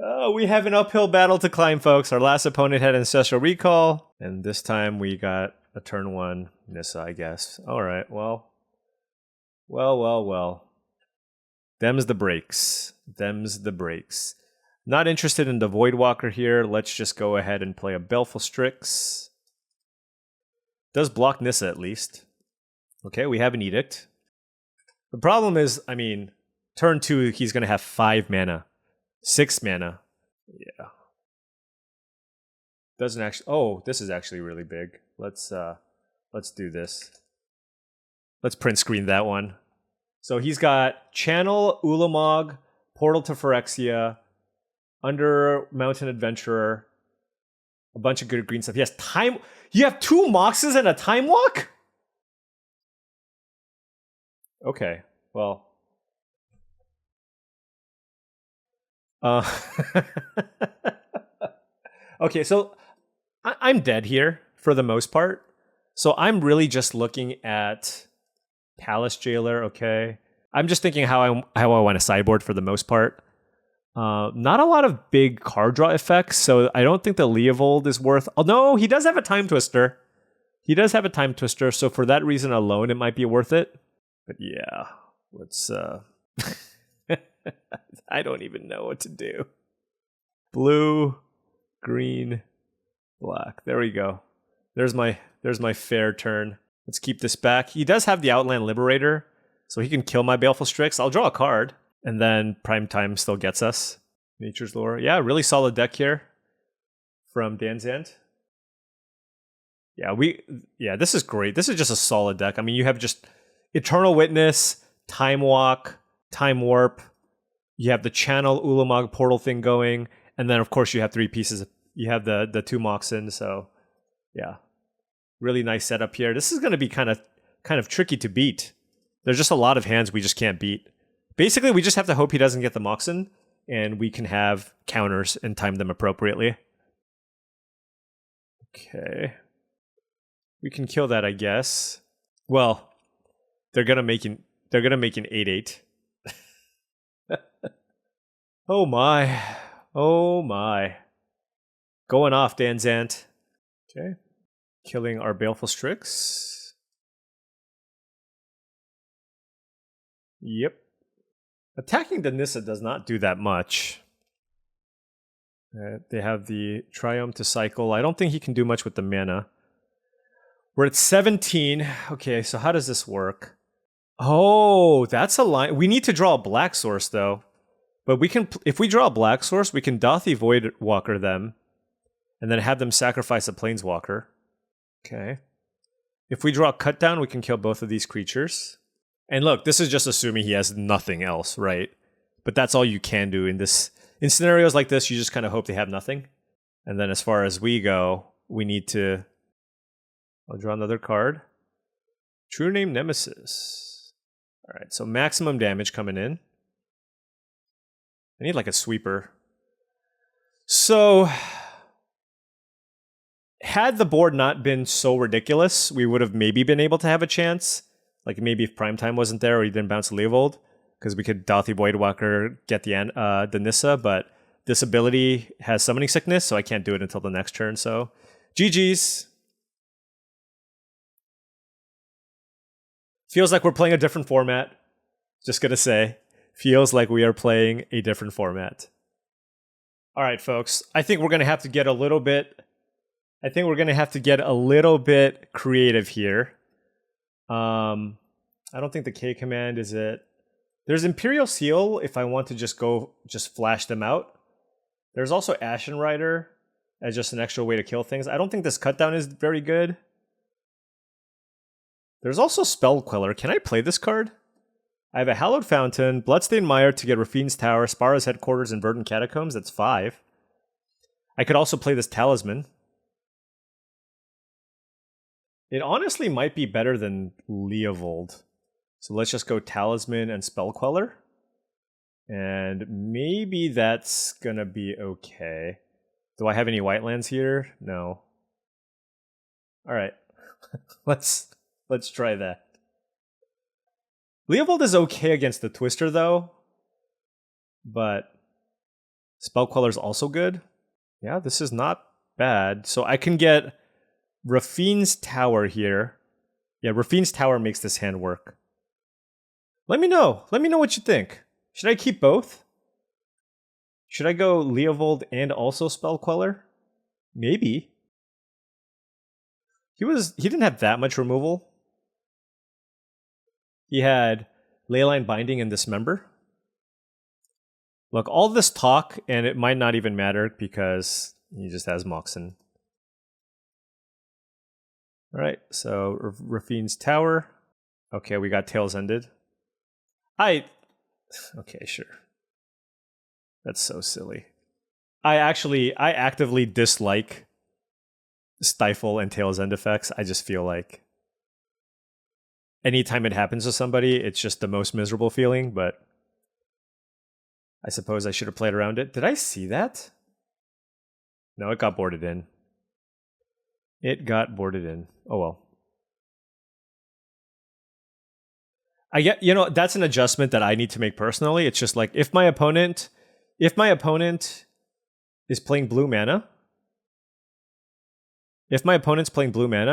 Oh, we have an uphill battle to climb, folks. Our last opponent had Ancestral Recall, and this time we got a turn 1 Nissa, I guess. All right. Well. Them's the breaks. Them's the breaks. Not interested in the Voidwalker here. Let's just go ahead and play a Baleful Strix. Does block Nissa at least. Okay, we have an Edict. The problem is, I mean, turn 2, he's going to have 5 mana. 6 mana. Yeah. Doesn't actually... Oh, this is actually really big. Let's do this. Let's print screen that one. So he's got Channel, Ulamog, Portal to Phyrexia, Under Mountain Adventurer, a bunch of good green stuff. He has time... You have 2 Moxes and a Time Walk? Okay, well... Okay, so I'm dead here for the most part. So I'm really just looking at Palace Jailer, okay. I'm just thinking how I want to sideboard for the most part. Not a lot of big card draw effects, so I don't think the Leovold is worth... Oh, no, he does have a Time Twister. He does have a Time Twister, so for that reason alone, it might be worth it. But yeah, let's... I don't even know what to do. Blue, green, black. There we go. There's my fair turn. Let's keep this back. He does have the Outland Liberator, so he can kill my Baleful Strix. I'll draw a card, and then Prime Time still gets us. Nature's Lure. Yeah, really solid deck here from Danzant. Yeah, this is great. This is just a solid deck. I mean, you have just Eternal Witness, Time Walk, Time Warp. You have the Channel Ulamog Portal thing going, and then of course you have 3 pieces. You have the 2 Moxen, so yeah, really nice setup here. This is going to be kind of tricky to beat. There's just a lot of hands we just can't beat. Basically, we just have to hope he doesn't get the Moxen, and we can have counters and time them appropriately. Okay, we can kill that, I guess. Well, they're gonna make an 8/8. Oh my. Oh my. Going off, Danzant. Okay. Killing our Baleful Strix. Yep. Attacking the Nissa does not do that much. They have the Triumph to cycle. I don't think he can do much with the mana. We're at 17. Okay, so how does this work? Oh, that's a line. We need to draw a black source, though. But we can, if we draw a black source, we can Dauthi Voidwalker them, and then have them sacrifice a Planeswalker. Okay. If we draw a Cut Down, we can kill both of these creatures. And look, this is just assuming he has nothing else, right? But that's all you can do in this. In scenarios like this, you just kind of hope they have nothing. And then as far as we go, we need to... I'll draw another card. True Name Nemesis. All right, so maximum damage coming in. I need like a sweeper. So, had the board not been so ridiculous, we would have maybe been able to have a chance. Like maybe if Primetime wasn't there or he didn't bounce Leovold, because we could Dauthi Voidwalker get the Nissa, but this ability has Summoning Sickness, so I can't do it until the next turn, so GG's. Feels like we're playing a different format. Just gonna say. Feels like we are playing a different format. All right, folks. I think we're going to have to get a little bit... creative here. I don't think the K command is it. There's Imperial Seal if I want to just flash them out. There's also Ashen Rider as just an extra way to kill things. I don't think this Cut Down is very good. There's also Spell Queller. Can I play this card? I have a Hallowed Fountain, Bloodstained Mire to get Rafine's Tower, Spara's Headquarters, and Verdant Catacombs. That's 5. I could also play this Talisman. It honestly might be better than Leovold. So let's just go Talisman and Spell Queller. And maybe that's gonna be okay. Do I have any white lands here? No. All right, let's try that. Leovold is okay against the Twister though, but Spell Queller's also good. Yeah, this is not bad. So I can get Rafine's Tower here. Yeah, Rafine's Tower makes this hand work. Let me know. Let me know what you think. Should I keep both? Should I go Leovold and also Spell Queller? Maybe. He didn't have that much removal. He had Leyline Binding and Dismember. Look, all this talk, and it might not even matter because he just has Moxen. Alright, so Rafine's Tower. Okay, we got Tails Ended. Okay, sure. That's so silly. I actively dislike Stifle and Tails End effects. I just feel like anytime it happens to somebody, it's just the most miserable feeling, but I suppose I should have played around it. Did I see that? No, it got boarded in. It got boarded in. Oh well. I get, that's an adjustment that I need to make personally. It's just like if my opponent is playing blue mana,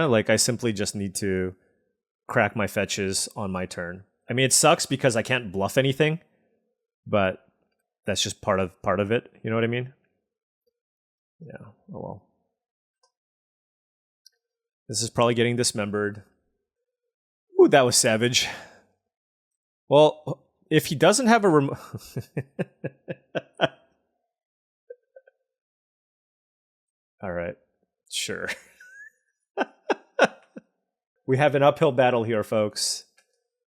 like I simply just need to crack my fetches on my turn. I mean, it sucks because I can't bluff anything, but that's just part of it. You know what I mean? Yeah. Oh well. This is probably getting dismembered. Ooh, that was savage. Well, if he doesn't have a all right, sure. We have an uphill battle here, folks.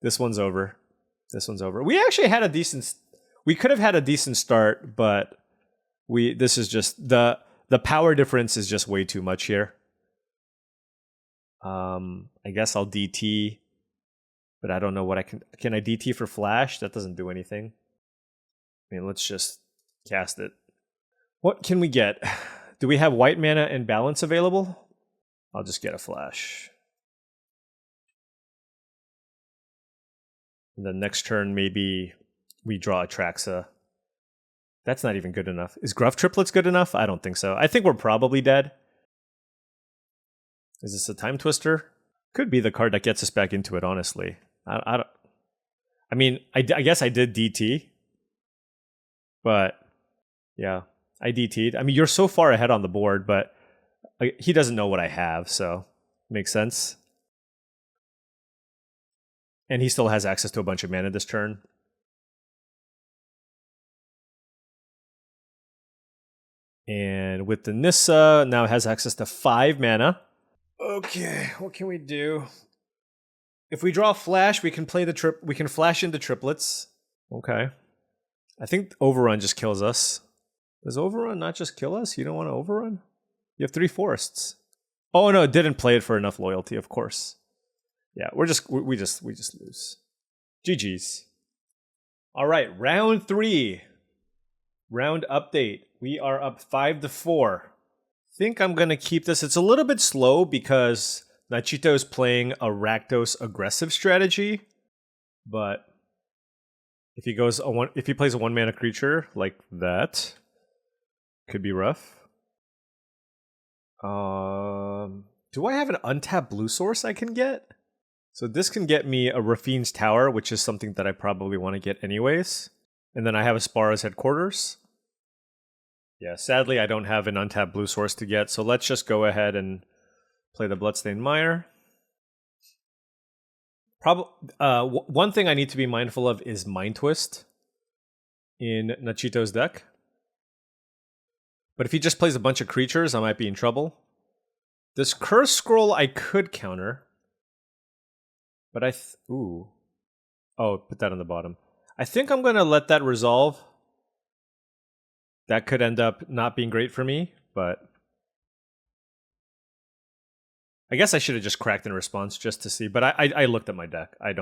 This one's over. We actually had we could have had a decent start, but this is just the power difference is just way too much here. I guess I'll DT, but I don't know what can I DT for flash? That doesn't do anything. I mean, let's just cast it. What can we get? Do we have white mana and balance available? I'll just get a flash. And then next turn, maybe we draw Atraxa. That's not even good enough. Is Gruff Triplets good enough? I don't think so. I think we're probably dead. Is this a Time Twister? Could be the card that gets us back into it, honestly. I mean, I guess I did DT. But, yeah, I DT'd. I mean, you're so far ahead on the board, but he doesn't know what I have, so makes sense. And he still has access to a bunch of mana this turn. And with the Nissa, now has access to 5 mana. Okay, what can we do? If we draw a flash, we can play we can flash into triplets. Okay. I think Overrun just kills us. Does Overrun not just kill us? You don't want to Overrun? You have 3 forests. Oh no, it didn't play it for enough loyalty, of course. Yeah, we just lose. GG's. All right, round 3. Round update. We are up 5-4. Think I'm gonna keep this. It's a little bit slow because Nachito is playing a Rakdos aggressive strategy, but if he plays a 1-mana creature like that, could be rough. Do I have an untapped blue source I can get? So this can get me a Rafine's Tower, which is something that I probably want to get anyways. And then I have a Spara's Headquarters. Yeah, sadly I don't have an untapped blue source to get, so let's just go ahead and play the Bloodstained Mire. One thing I need to be mindful of is Mind Twist in Nachito's deck. But if he just plays a bunch of creatures, I might be in trouble. This Curse Scroll I could counter. But ooh. Oh, put that on the bottom. I think I'm going to let that resolve. That could end up not being great for me, but I guess I should have just cracked in response just to see. But I looked at my deck. I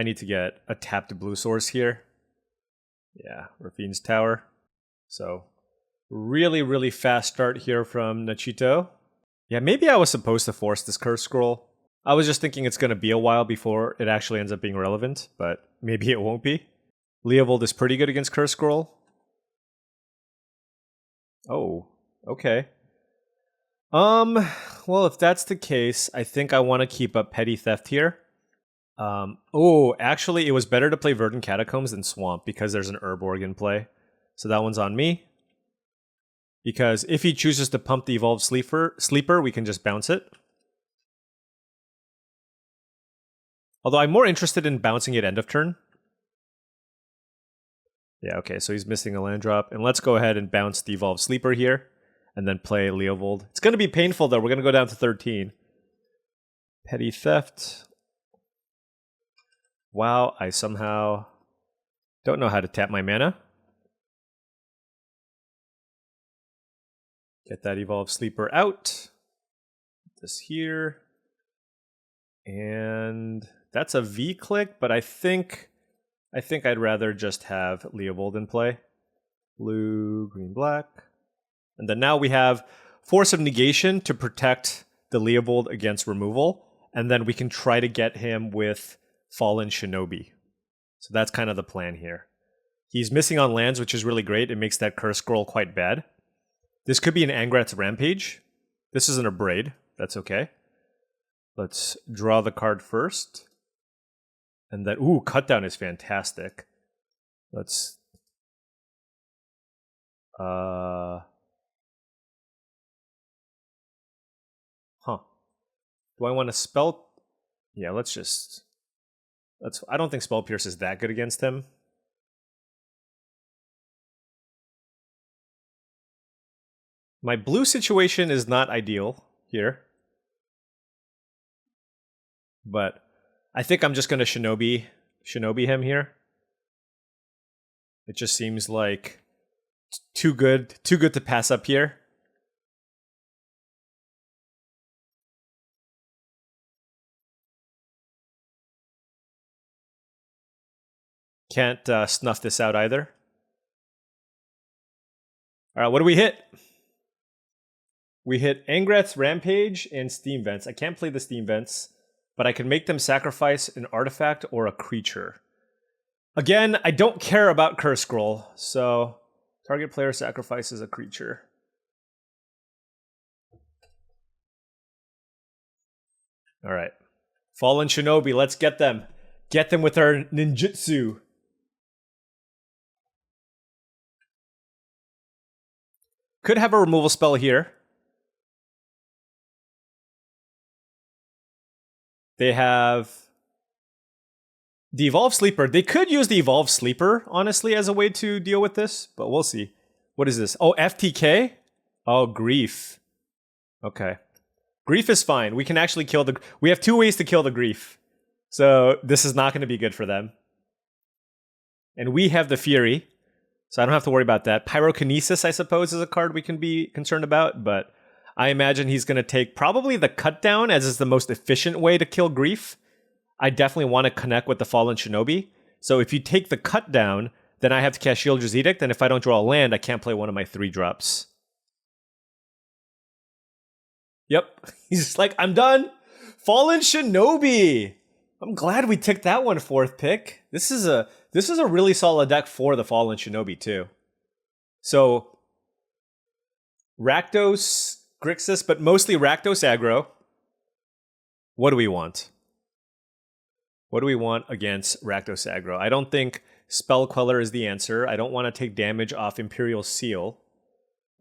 need to get a tapped blue source here. Yeah, Rafine's Tower. So really, really fast start here from Nachito. Yeah, maybe I was supposed to force this curse scroll. I was just thinking it's going to be a while before it actually ends up being relevant, but maybe it won't be. Leovold is pretty good against curse scroll. Oh, okay. Well, if that's the case, I think I want to keep up Petty Theft here. Actually, it was better to play Verdant Catacombs than Swamp because there's an Urborg in play. So that one's on me. Because if he chooses to pump the Evolved Sleeper, we can just bounce it. Although I'm more interested in bouncing it end of turn. Yeah, okay, so he's missing a land drop. And let's go ahead and bounce the Evolved Sleeper here. And then play Leovold. It's going to be painful, though. We're going to go down to 13. Petty Theft. Wow, I somehow don't know how to tap my mana. Get that Evolved Sleeper out. Put this here. And that's a V-click, but I think I'd rather just have Leovold in play. Blue, green, black. And then now we have Force of Negation to protect the Leovold against removal. And then we can try to get him with Fallen Shinobi. So that's kind of the plan here. He's missing on lands, which is really great. It makes that curse scroll quite bad. This could be an Angrat's Rampage. This isn't a Braid. That's okay. Let's draw the card first. And then, Cut Down is fantastic. Let's... Do I want to spell? Yeah, let's just... I don't think Spell Pierce is that good against him. My blue situation is not ideal here. But I think I'm just going to Shinobi him here. It just seems like too good to pass up here. Can't snuff this out either. All right, what do we hit? We hit Angrat's Rampage and Steam Vents. I can't play the Steam Vents, but I can make them sacrifice an artifact or a creature. Again, I don't care about Curse Scroll, so target player sacrifices a creature. All right. Fallen Shinobi, let's get them. Get them with our ninjutsu. Could have a removal spell here. They have the Evolved Sleeper. They could use the Evolved Sleeper, honestly, as a way to deal with this, but we'll see. What is this? Oh, FTK? Oh, Grief. Okay. Grief is fine. We can actually kill the... We have 2 ways to kill the Grief. So this is not going to be good for them. And we have the Fury. So I don't have to worry about that. Pyrokinesis, I suppose, is a card we can be concerned about, but I imagine he's going to take probably the Cut Down as is the most efficient way to kill Grief. I definitely want to connect with the Fallen Shinobi. So if you take the Cut Down, then I have to cast Sheoldred's Edict, and if I don't draw a land, I can't play one of my 3-drops. Yep. He's just like, I'm done. Fallen Shinobi. I'm glad we took that one 4th pick. This is a really solid deck for the Fallen Shinobi too. So Rakdos, Grixis, but mostly Rakdos aggro. What do we want? What do we want against Rakdos aggro? I don't think Spell Queller is the answer. I don't want to take damage off Imperial Seal.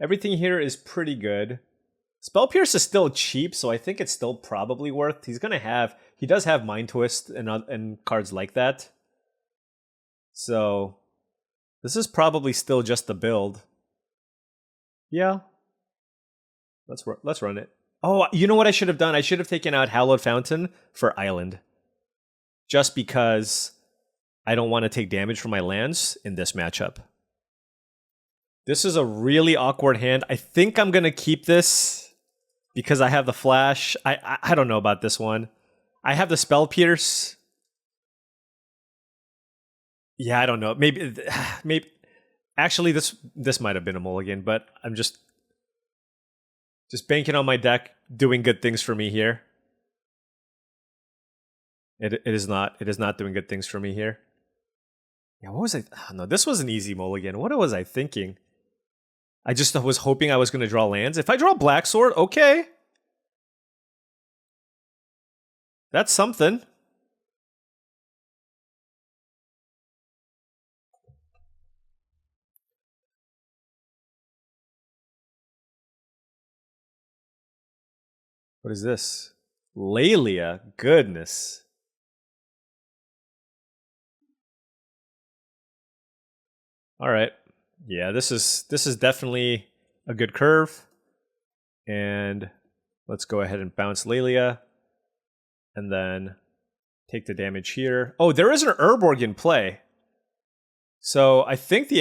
Everything here is pretty good. Spell Pierce is still cheap, so I think it's still probably worth. He does have Mind Twist and cards like that. So this is probably still just the build. Yeah. Let's run it. Oh, you know what I should have done? I should have taken out Hallowed Fountain for Island. Just because I don't want to take damage from my lands in this matchup. This is a really awkward hand. I think I'm going to keep this because I have the Flash. I don't know about this one. I have the Spell Pierce. Yeah, I don't know. Maybe, maybe. Actually, this might have been a mulligan, but I'm just banking on my deck doing good things for me here. It is not. It is not doing good things for me here. Yeah, what was I? Oh, no, this was an easy mulligan. What was I thinking? I just was hoping I was going to draw lands. If I draw Black Sword, okay. That's something. What is this? Lelia. Goodness. All right. Yeah, this is definitely a good curve. And let's go ahead and bounce Lelia. And then take the damage here. Oh, there is an Urborg in play. So I think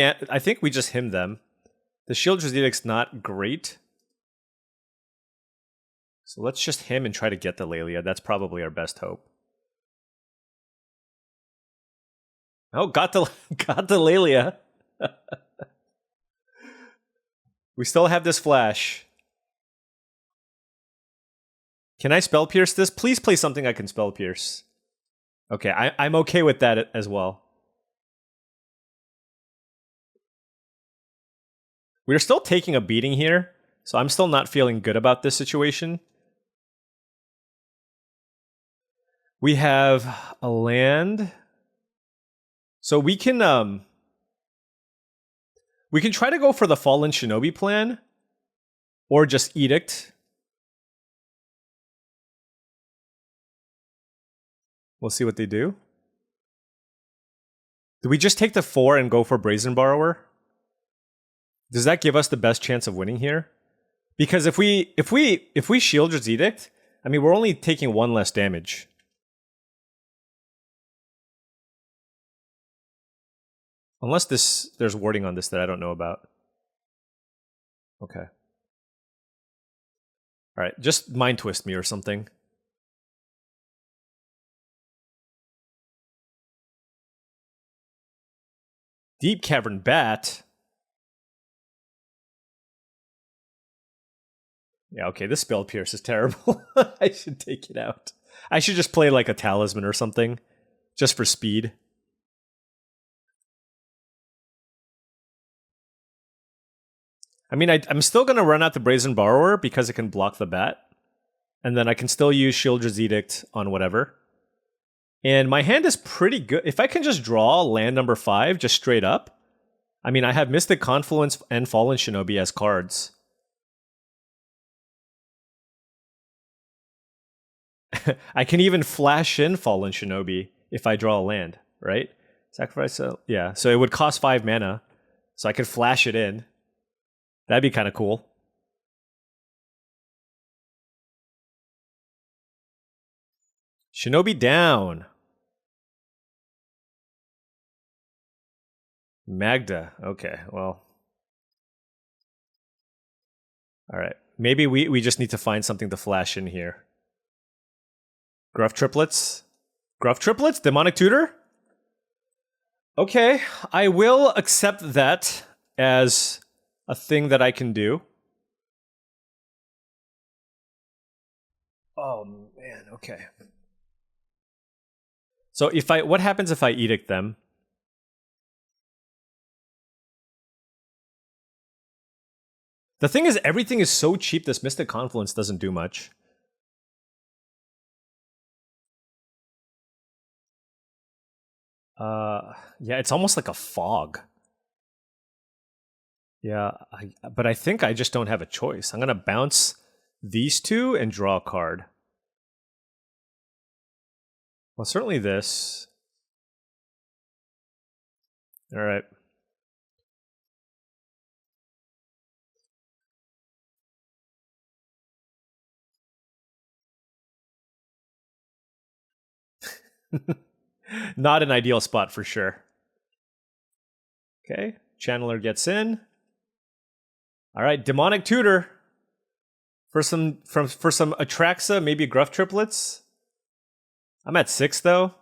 we just hymn them. The Shieldred's Edict's not great. So let's just hymn and try to get the Lelia. That's probably our best hope. Oh, got the Lelia. We still have this flash. Can I spell pierce this? Please play something I can spell pierce. Okay, I'm okay with that as well. We're still taking a beating here, so I'm still not feeling good about this situation. We have a land. So we can try to go for the Fallen Shinobi plan, or just Edict. We'll see what they do. Do we just take the 4 and go for Brazen Borrower? Does that give us the best chance of winning here? Because if we Shieldred's Edict, I mean, we're only taking 1 less damage. Unless there's wording on this that I don't know about. Okay. Alright, just Mind Twist me or something. Deep Cavern Bat? Yeah, okay, this Spell Pierce is terrible. I should take it out. I should just play like a Talisman or something. Just for speed. I mean, I'm still going to run out the Brazen Borrower because it can block the bat. And then I can still use Shieldred's Edict on whatever. And my hand is pretty good. If I can just draw land number 5 just straight up. I mean, I have Mystic Confluence and Fallen Shinobi as cards. I can even flash in Fallen Shinobi if I draw a land, right? Sacrifice, yeah. So it would cost 5 mana. So I could flash it in. That'd be kind of cool. Shinobi down. Magda. Okay, well. Alright. Maybe we just need to find something to flash in here. Gruff Triplets? Gruff Triplets? Demonic Tutor? Okay, I will accept that as a thing that I can do. Oh man, okay. So what happens if I Edict them? The thing is, everything is so cheap, this Mystic Confluence doesn't do much. Yeah, it's almost like a fog. Yeah, but I think I just don't have a choice. I'm going to bounce these 2 and draw a card. Well, certainly this. All right. Not an ideal spot for sure. Okay, Channeler gets in. All right, Demonic Tutor. For some Atraxa, maybe Gruff Triplets. I'm at 6 though.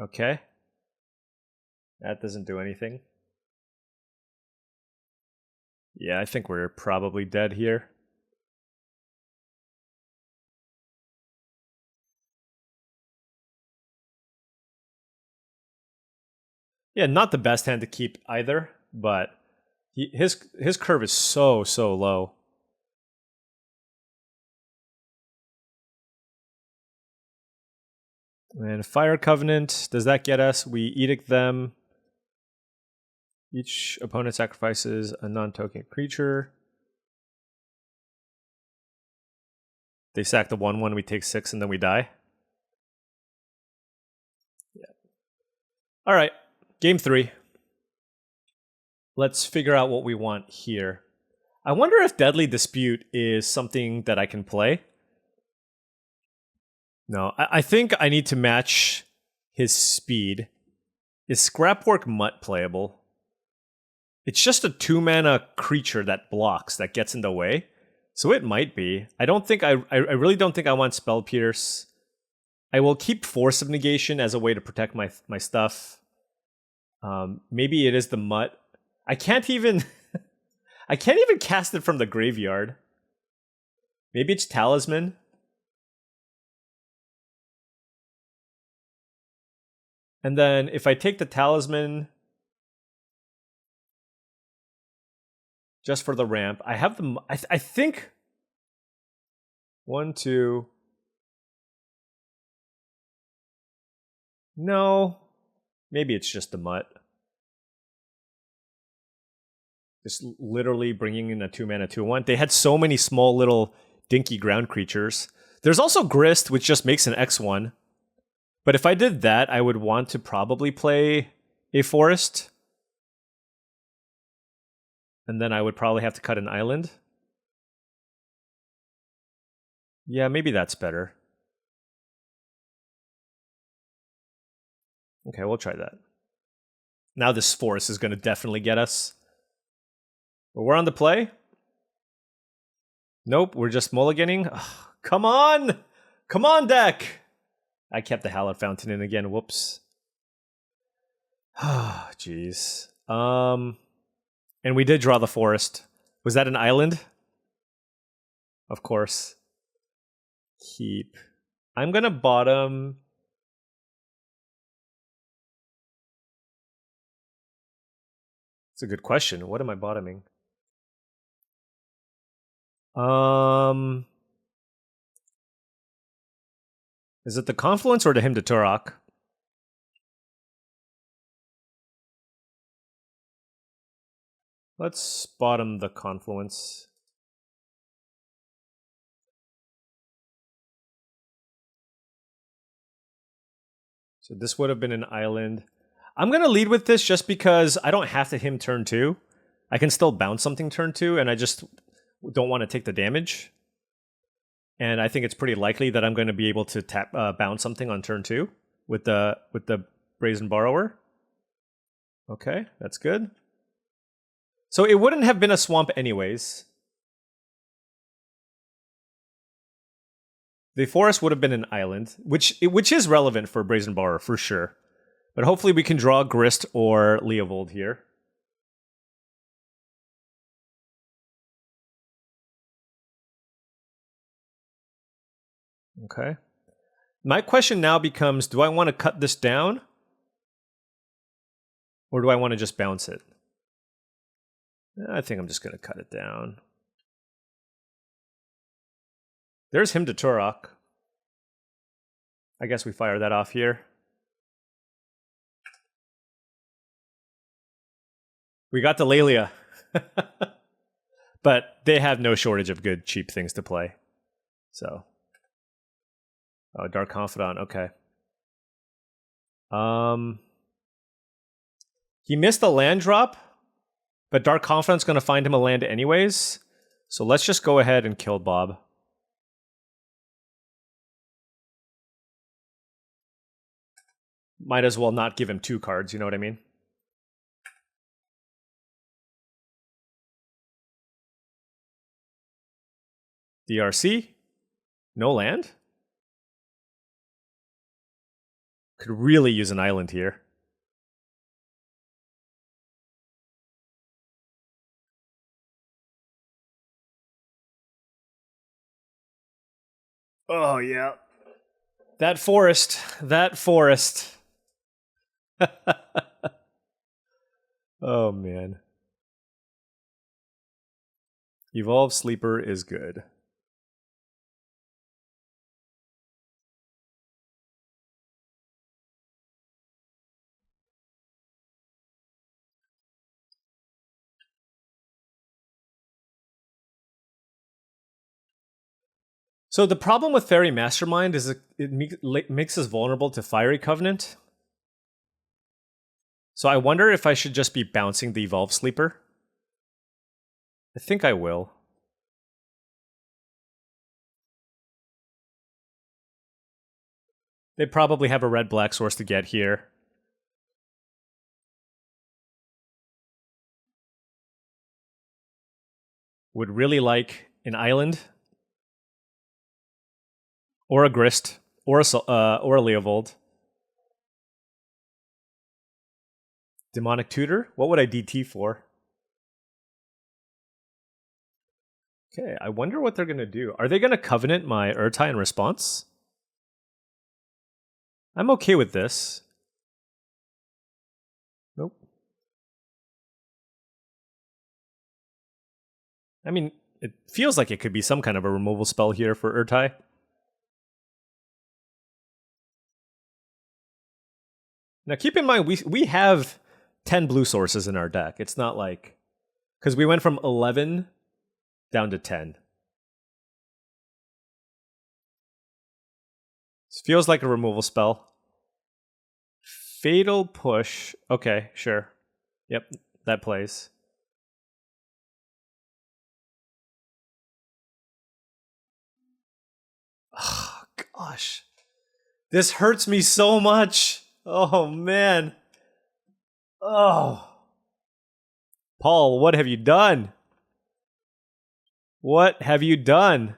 Okay. That doesn't do anything. Yeah, I think we're probably dead here. Yeah, not the best hand to keep either, but his curve is so low. And Fire Covenant, does that get us? We edict them. Each opponent sacrifices a non-token creature. They sack the 1/1, we take 6, and then we die. Yeah. All right, game 3. Let's figure out what we want here. I wonder if Deadly Dispute is something that I can play. No, I think I need to match his speed. Is Scrapwork Mutt playable? It's just a 2-mana creature that blocks, that gets in the way. So it might be. I really don't think I want Spell Pierce. I will keep Force of Negation as a way to protect my stuff. Maybe it is the Mutt. I can't even cast it from the graveyard. Maybe it's Talisman. And then if I take the Talisman just for the ramp, I have the... I think... 1, 2... No. Maybe it's just the Mutt. Just literally bringing in a 2-mana 2/1. They had so many small little dinky ground creatures. There's also Grist, which just makes an X1. But if I did that, I would want to probably play a forest. And then I would probably have to cut an island. Yeah, maybe that's better. Okay, we'll try that. Now this forest is going to definitely get us. But we're on the play. Nope, we're just mulliganing. Ugh, come on! Come on, deck! I kept the Hallowed Fountain in again. Whoops. Ah, jeez. And we did draw the forest. Was that an island? Of course. Keep. I'm gonna bottom. It's a good question. What am I bottoming? Is it the Confluence or the Hymn to Turok? Let's bottom the Confluence. So this would have been an island. I'm going to lead with this just because I don't have to Hymn turn 2. I can still bounce something turn 2, and I just don't want to take the damage. And I think it's pretty likely that I'm going to be able to tap bounce something on turn 2 with the Brazen Borrower. Okay, that's good. So it wouldn't have been a swamp anyways. The forest would have been an island, which is relevant for Brazen Borrower for sure. But hopefully we can draw Grist or Leovold here. Okay. My question now becomes, do I want to cut this down? Or do I want to just bounce it? I think I'm just going to cut it down. There's Hymn to Turok. I guess we fire that off here. We got the Lelia. But they have no shortage of good, cheap things to play. So. Oh, Dark Confidant, okay. He missed a land drop, but Dark Confidant's going to find him a land anyways. So let's just go ahead and kill Bob. Might as well not give him 2 cards, you know what I mean? DRC? No land? Could really use an island here. Oh, yeah. That forest. That forest. Oh, man. Evolve Sleeper is good. So the problem with Fairy Mastermind is it makes us vulnerable to Fiery Covenant. So I wonder if I should just be bouncing the Evolve Sleeper. I think I will. They probably have a red-black source to get here. Would really like an island. Or a Grist. Or a Leovold. Demonic Tutor? What would I DT for? Okay, I wonder what they're going to do. Are they going to Covenant my Urtai in response? I'm okay with this. Nope. I mean, it feels like it could be some kind of a removal spell here for Urtai. Now keep in mind, we have 10 blue sources in our deck. It's not like... Because we went from 11 down to 10. This feels like a removal spell. Fatal Push. Okay, sure. Yep, that plays. Oh, gosh. This hurts me so much. Oh, man. Oh. Paul, what have you done? What have you done?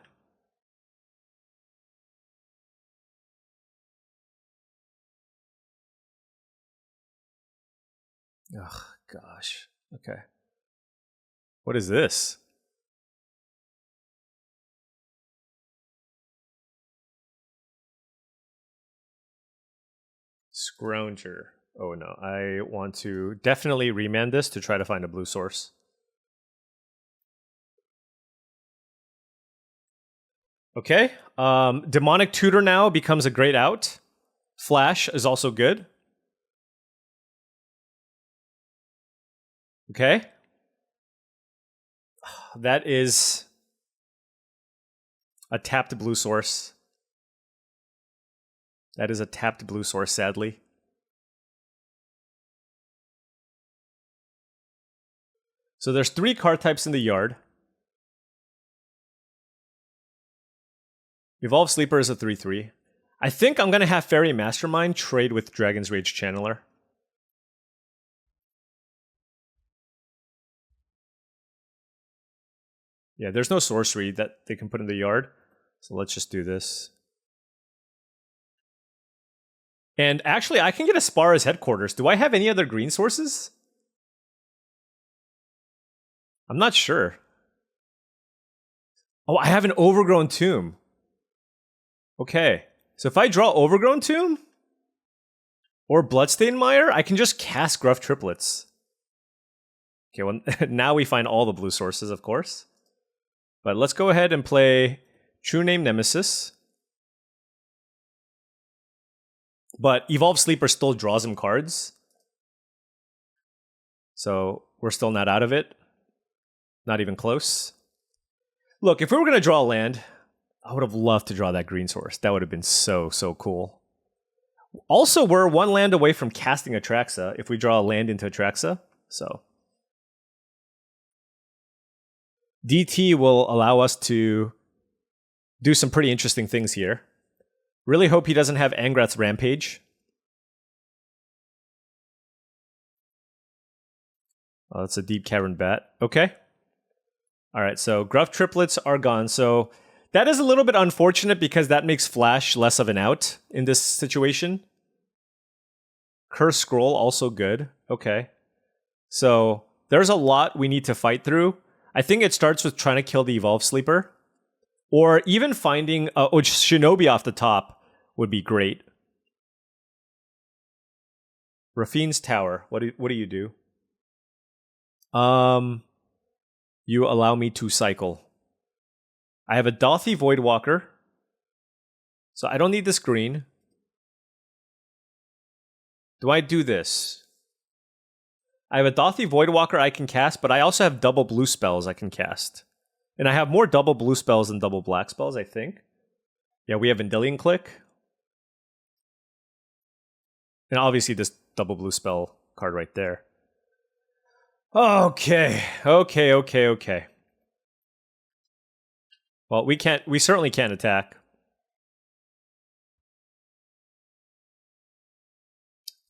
Oh, gosh. Okay. What is this? Scrounger. Oh no, I want to definitely remand this to try to find a blue source. Okay, Demonic Tutor now becomes a great out. Flash is also good. Okay. That is a tapped blue source. That is a tapped blue source, sadly. So there's 3 card types in the yard. Evolve Sleeper is a 3/3. I think I'm going to have Fairy Mastermind trade with Dragon's Rage Channeler. Yeah, there's no sorcery that they can put in the yard. So let's just do this. And actually, I can get a Spara's Headquarters. Do I have any other green sources? I'm not sure. Oh, I have an Overgrown Tomb. Okay. So if I draw Overgrown Tomb or Bloodstained Mire, I can just cast Gruff Triplets. Okay, well, now we find all the blue sources, of course. But let's go ahead and play True Name Nemesis. But Evolve Sleeper still draws him cards. So we're still not out of it. Not even close. Look, if we were going to draw a land, I would have loved to draw that green source. That would have been so, so cool. Also, we're 1 land away from casting Atraxa if we draw a land into Atraxa. So DT will allow us to do some pretty interesting things here. Really hope he doesn't have Angrath's Rampage. Oh, that's a Deep Cavern Bat. Okay. Alright, so Gruff Triplets are gone. So that is a little bit unfortunate because that makes Flash less of an out in this situation. Curse Scroll, also good. Okay. So there's a lot we need to fight through. I think it starts with trying to kill the Evolve Sleeper. Or even finding Shinobi off the top would be great. Rafine's Tower. What do you do? You allow me to cycle. I have a Dothy Voidwalker. So I don't need this green. Do I do this? I have a Dothy Voidwalker I can cast, but I also have double blue spells I can cast. And I have more double blue spells than double black spells, I think. Yeah, we have Vendilion Click. And obviously this double blue spell card right there. Okay. Well, we certainly can't attack.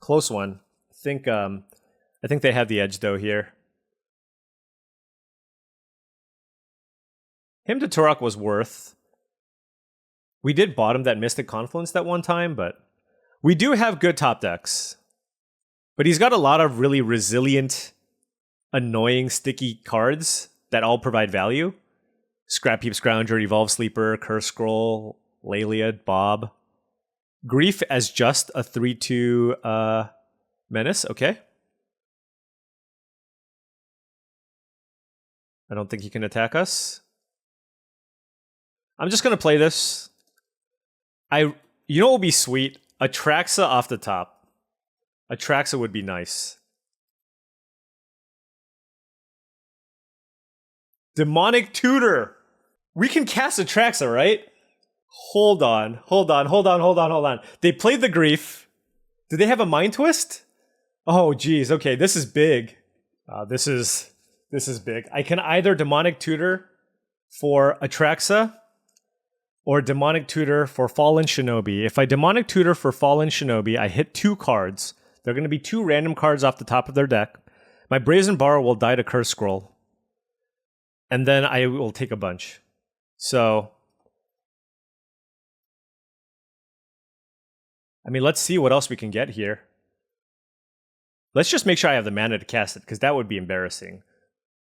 Close one. I think they have the edge though here. Hymn to Turok was worth. We did bottom that Mystic Confluence that one time, but we do have good top decks. But he's got a lot of really resilient, annoying, sticky cards that all provide value. Scrap Heap Scrounger, Evolve Sleeper, Curse Scroll, Leliad, Bob. Grief as just a 3-2 menace, okay. I don't think he can attack us. I'm just going to play this. You know what would be sweet? Atraxa off the top. Atraxa would be nice. Demonic Tutor. We can cast Atraxa, right? Hold on. They played the Grief. Do they have a Mind Twist? Oh, geez. Okay, this is big. This is big. I can either Demonic Tutor for Atraxa or Demonic Tutor for Fallen Shinobi. If I Demonic Tutor for Fallen Shinobi, I hit 2 cards. They're going to be 2 random cards off the top of their deck. My Brazen Borrower will die to Curse Scroll. And then I will take a bunch. So, I mean, let's see what else we can get here. Let's just make sure I have the mana to cast it, because that would be embarrassing.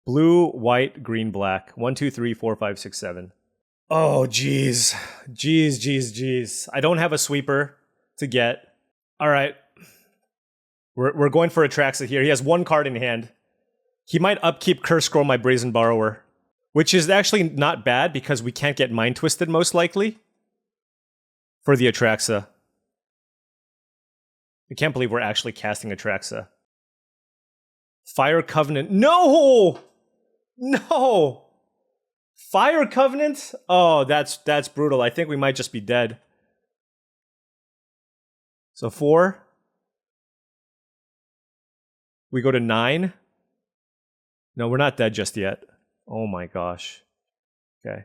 Blue, white, green, black. 1, 2, 3, 4, 5, 6, 7. Oh, jeez. Jeez. I don't have a sweeper to get. All right. We're going for Atraxa here. He has 1 card in hand. He might upkeep Curse Scroll my Brazen Borrower, which is actually not bad because we can't get Mind Twisted most likely for the Atraxa. I can't believe we're actually casting Atraxa. Fire Covenant. No! Fire Covenant? Oh, that's brutal. I think we might just be dead. So 4. We go to 9. No, we're not dead just yet. Oh my gosh. Okay.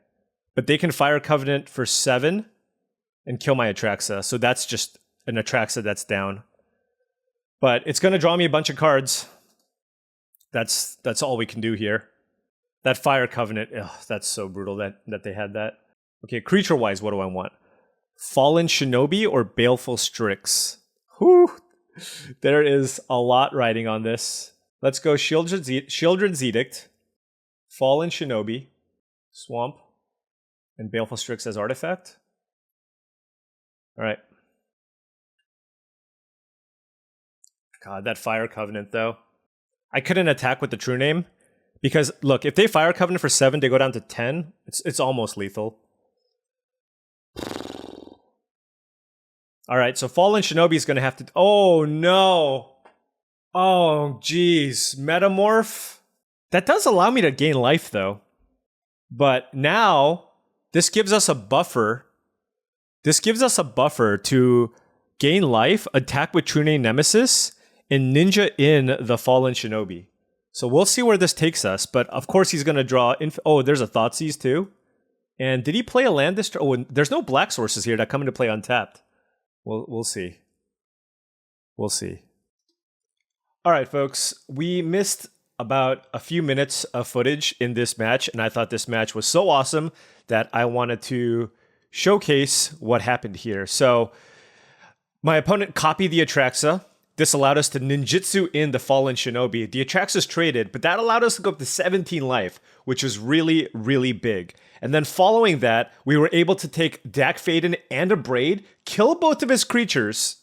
But they can Fire Covenant for 7 and kill my Atraxa. So that's just an Atraxa that's down. But it's going to draw me a bunch of cards. That's all we can do here. That Fire Covenant, that's so brutal that they had that. Okay, creature-wise, what do I want? Fallen Shinobi or Baleful Strix? Whew. There is a lot riding on this. Let's go Shieldred's Edict, Fallen Shinobi, Swamp, and Baleful Strix as artifact. All right. God, that Fire Covenant, though. I couldn't attack with the True Name. Because, look, if they Fire Covenant for 7, they go down to 10. It's almost lethal. Alright, so Fallen Shinobi is going to have to... Oh, no! Oh, jeez. Metamorph? That does allow me to gain life, though. But now, this gives us a buffer. This gives us a buffer to gain life, attack with True Name Nemesis, and ninja in the Fallen Shinobi. So we'll see where this takes us, but of course he's going to draw... Oh, there's a Thoughtseize too. And did he play a land this turn? Oh, and there's no black sources here that come into play untapped. We'll see. We'll see. All right, folks. We missed about a few minutes of footage in this match, and I thought this match was so awesome that I wanted to showcase what happened here. So my opponent copied the Atraxa, this allowed us to ninjutsu in the fallen Shinobi. The Atraxis traded, but that allowed us to go up to 17 life, which was really, really big. And then following that, we were able to take Dak Faden and a Braid, kill both of his creatures,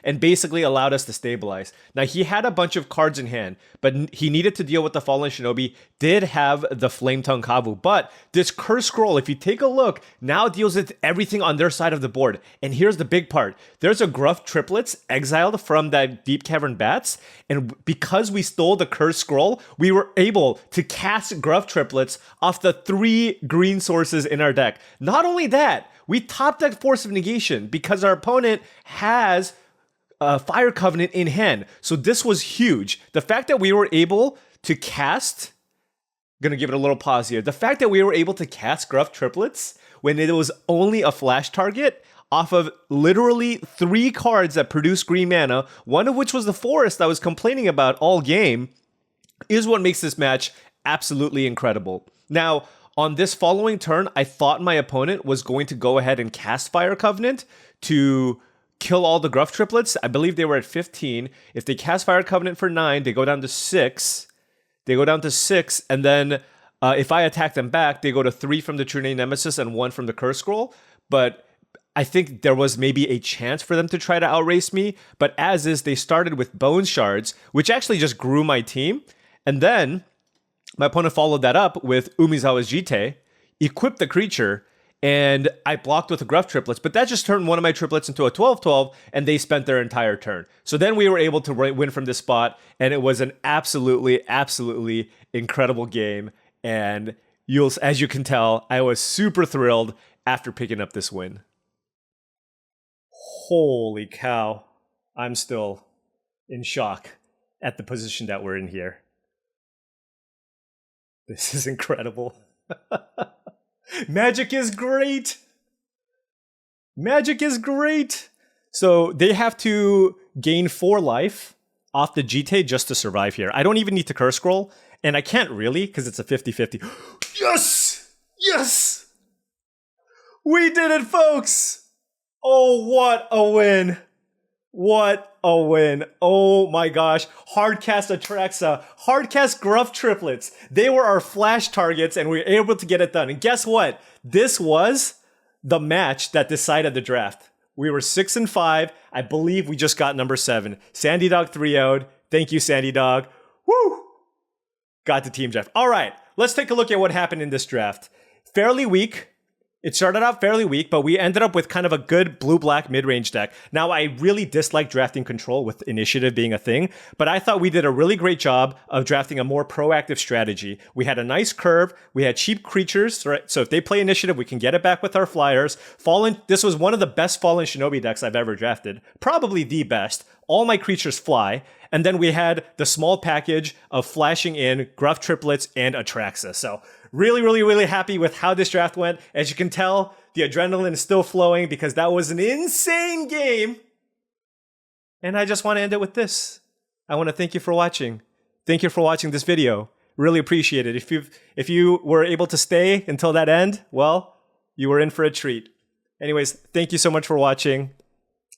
and basically allowed us to stabilize. Now, he had a bunch of cards in hand, but he needed to deal with the Fallen Shinobi, did have the Flame Tongue Kavu, but this Curse Scroll, if you take a look, now deals with everything on their side of the board. And here's the big part. There's a Gruff Triplets exiled from that Deep Cavern Bats, and because we stole the Curse Scroll, we were able to cast Gruff Triplets off the 3 green sources in our deck. Not only that, we top deck Force of Negation because our opponent has Fire Covenant in hand. So this was huge. The fact that we were able to cast, gonna give it a little pause here. The fact that we were able to cast Gruff Triplets when it was only a flash target off of literally 3 cards that produce green mana, one of which was the Forest I was complaining about all game, is what makes this match absolutely incredible. Now, on this following turn, I thought my opponent was going to go ahead and cast Fire Covenant to kill all the Gruff Triplets. I believe they were at 15. If they cast Fire Covenant for 9, they go down to 6. And then if I attack them back, they go to 3 from the True Name Nemesis and 1 from the Curse Scroll. But I think there was maybe a chance for them to try to outrace me. But as is, they started with Bone Shards, which actually just grew my team. And then my opponent followed that up with Umizawa's Jite, equipped the creature, and I blocked with the Gruff Triplets, but that just turned one of my triplets into a 12-12, and they spent their entire turn. So then we were able to win from this spot, and it was an absolutely, absolutely incredible game. And as you can tell, I was super thrilled after picking up this win. Holy cow. I'm still in shock at the position that we're in here. This is incredible. Magic is great. Magic is great. So they have to gain 4 life off the Jite just to survive here. I don't even need to Curse Scroll, and I can't really because it's a 50-50. Yes! Yes! We did it, folks! Oh, what a win. What a win. Oh my gosh. Hardcast Atraxa. Hardcast Gruff Triplets. They were our flash targets and we were able to get it done. And guess what? This was the match that decided the draft. We were 6-5. I believe we just got number 7. Sandy Dog 3-0'd. Thank you, Sandy Dog. Woo! Got the team draft. All right. Let's take a look at what happened in this draft. Fairly weak. It started out fairly weak, but we ended up with kind of a good blue-black mid-range deck. Now, I really dislike drafting control with initiative being a thing, but I thought we did a really great job of drafting a more proactive strategy. We had a nice curve, we had cheap creatures, right? So if they play initiative, we can get it back with our flyers. This was one of the best Fallen Shinobi decks I've ever drafted. Probably the best. All my creatures fly. And then we had the small package of flashing in Gruff Triplets and Atraxa. So really, really, really happy with how this draft went. As you can tell, the adrenaline is still flowing because that was an insane game. And I just want to end it with this. I want to thank you for watching. Thank you for watching this video. Really appreciate it. If you were able to stay until that end, well, you were in for a treat. Anyways, thank you so much for watching.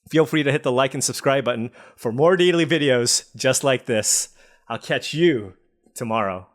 Feel free to hit the like and subscribe button for more daily videos just like this. I'll catch you tomorrow.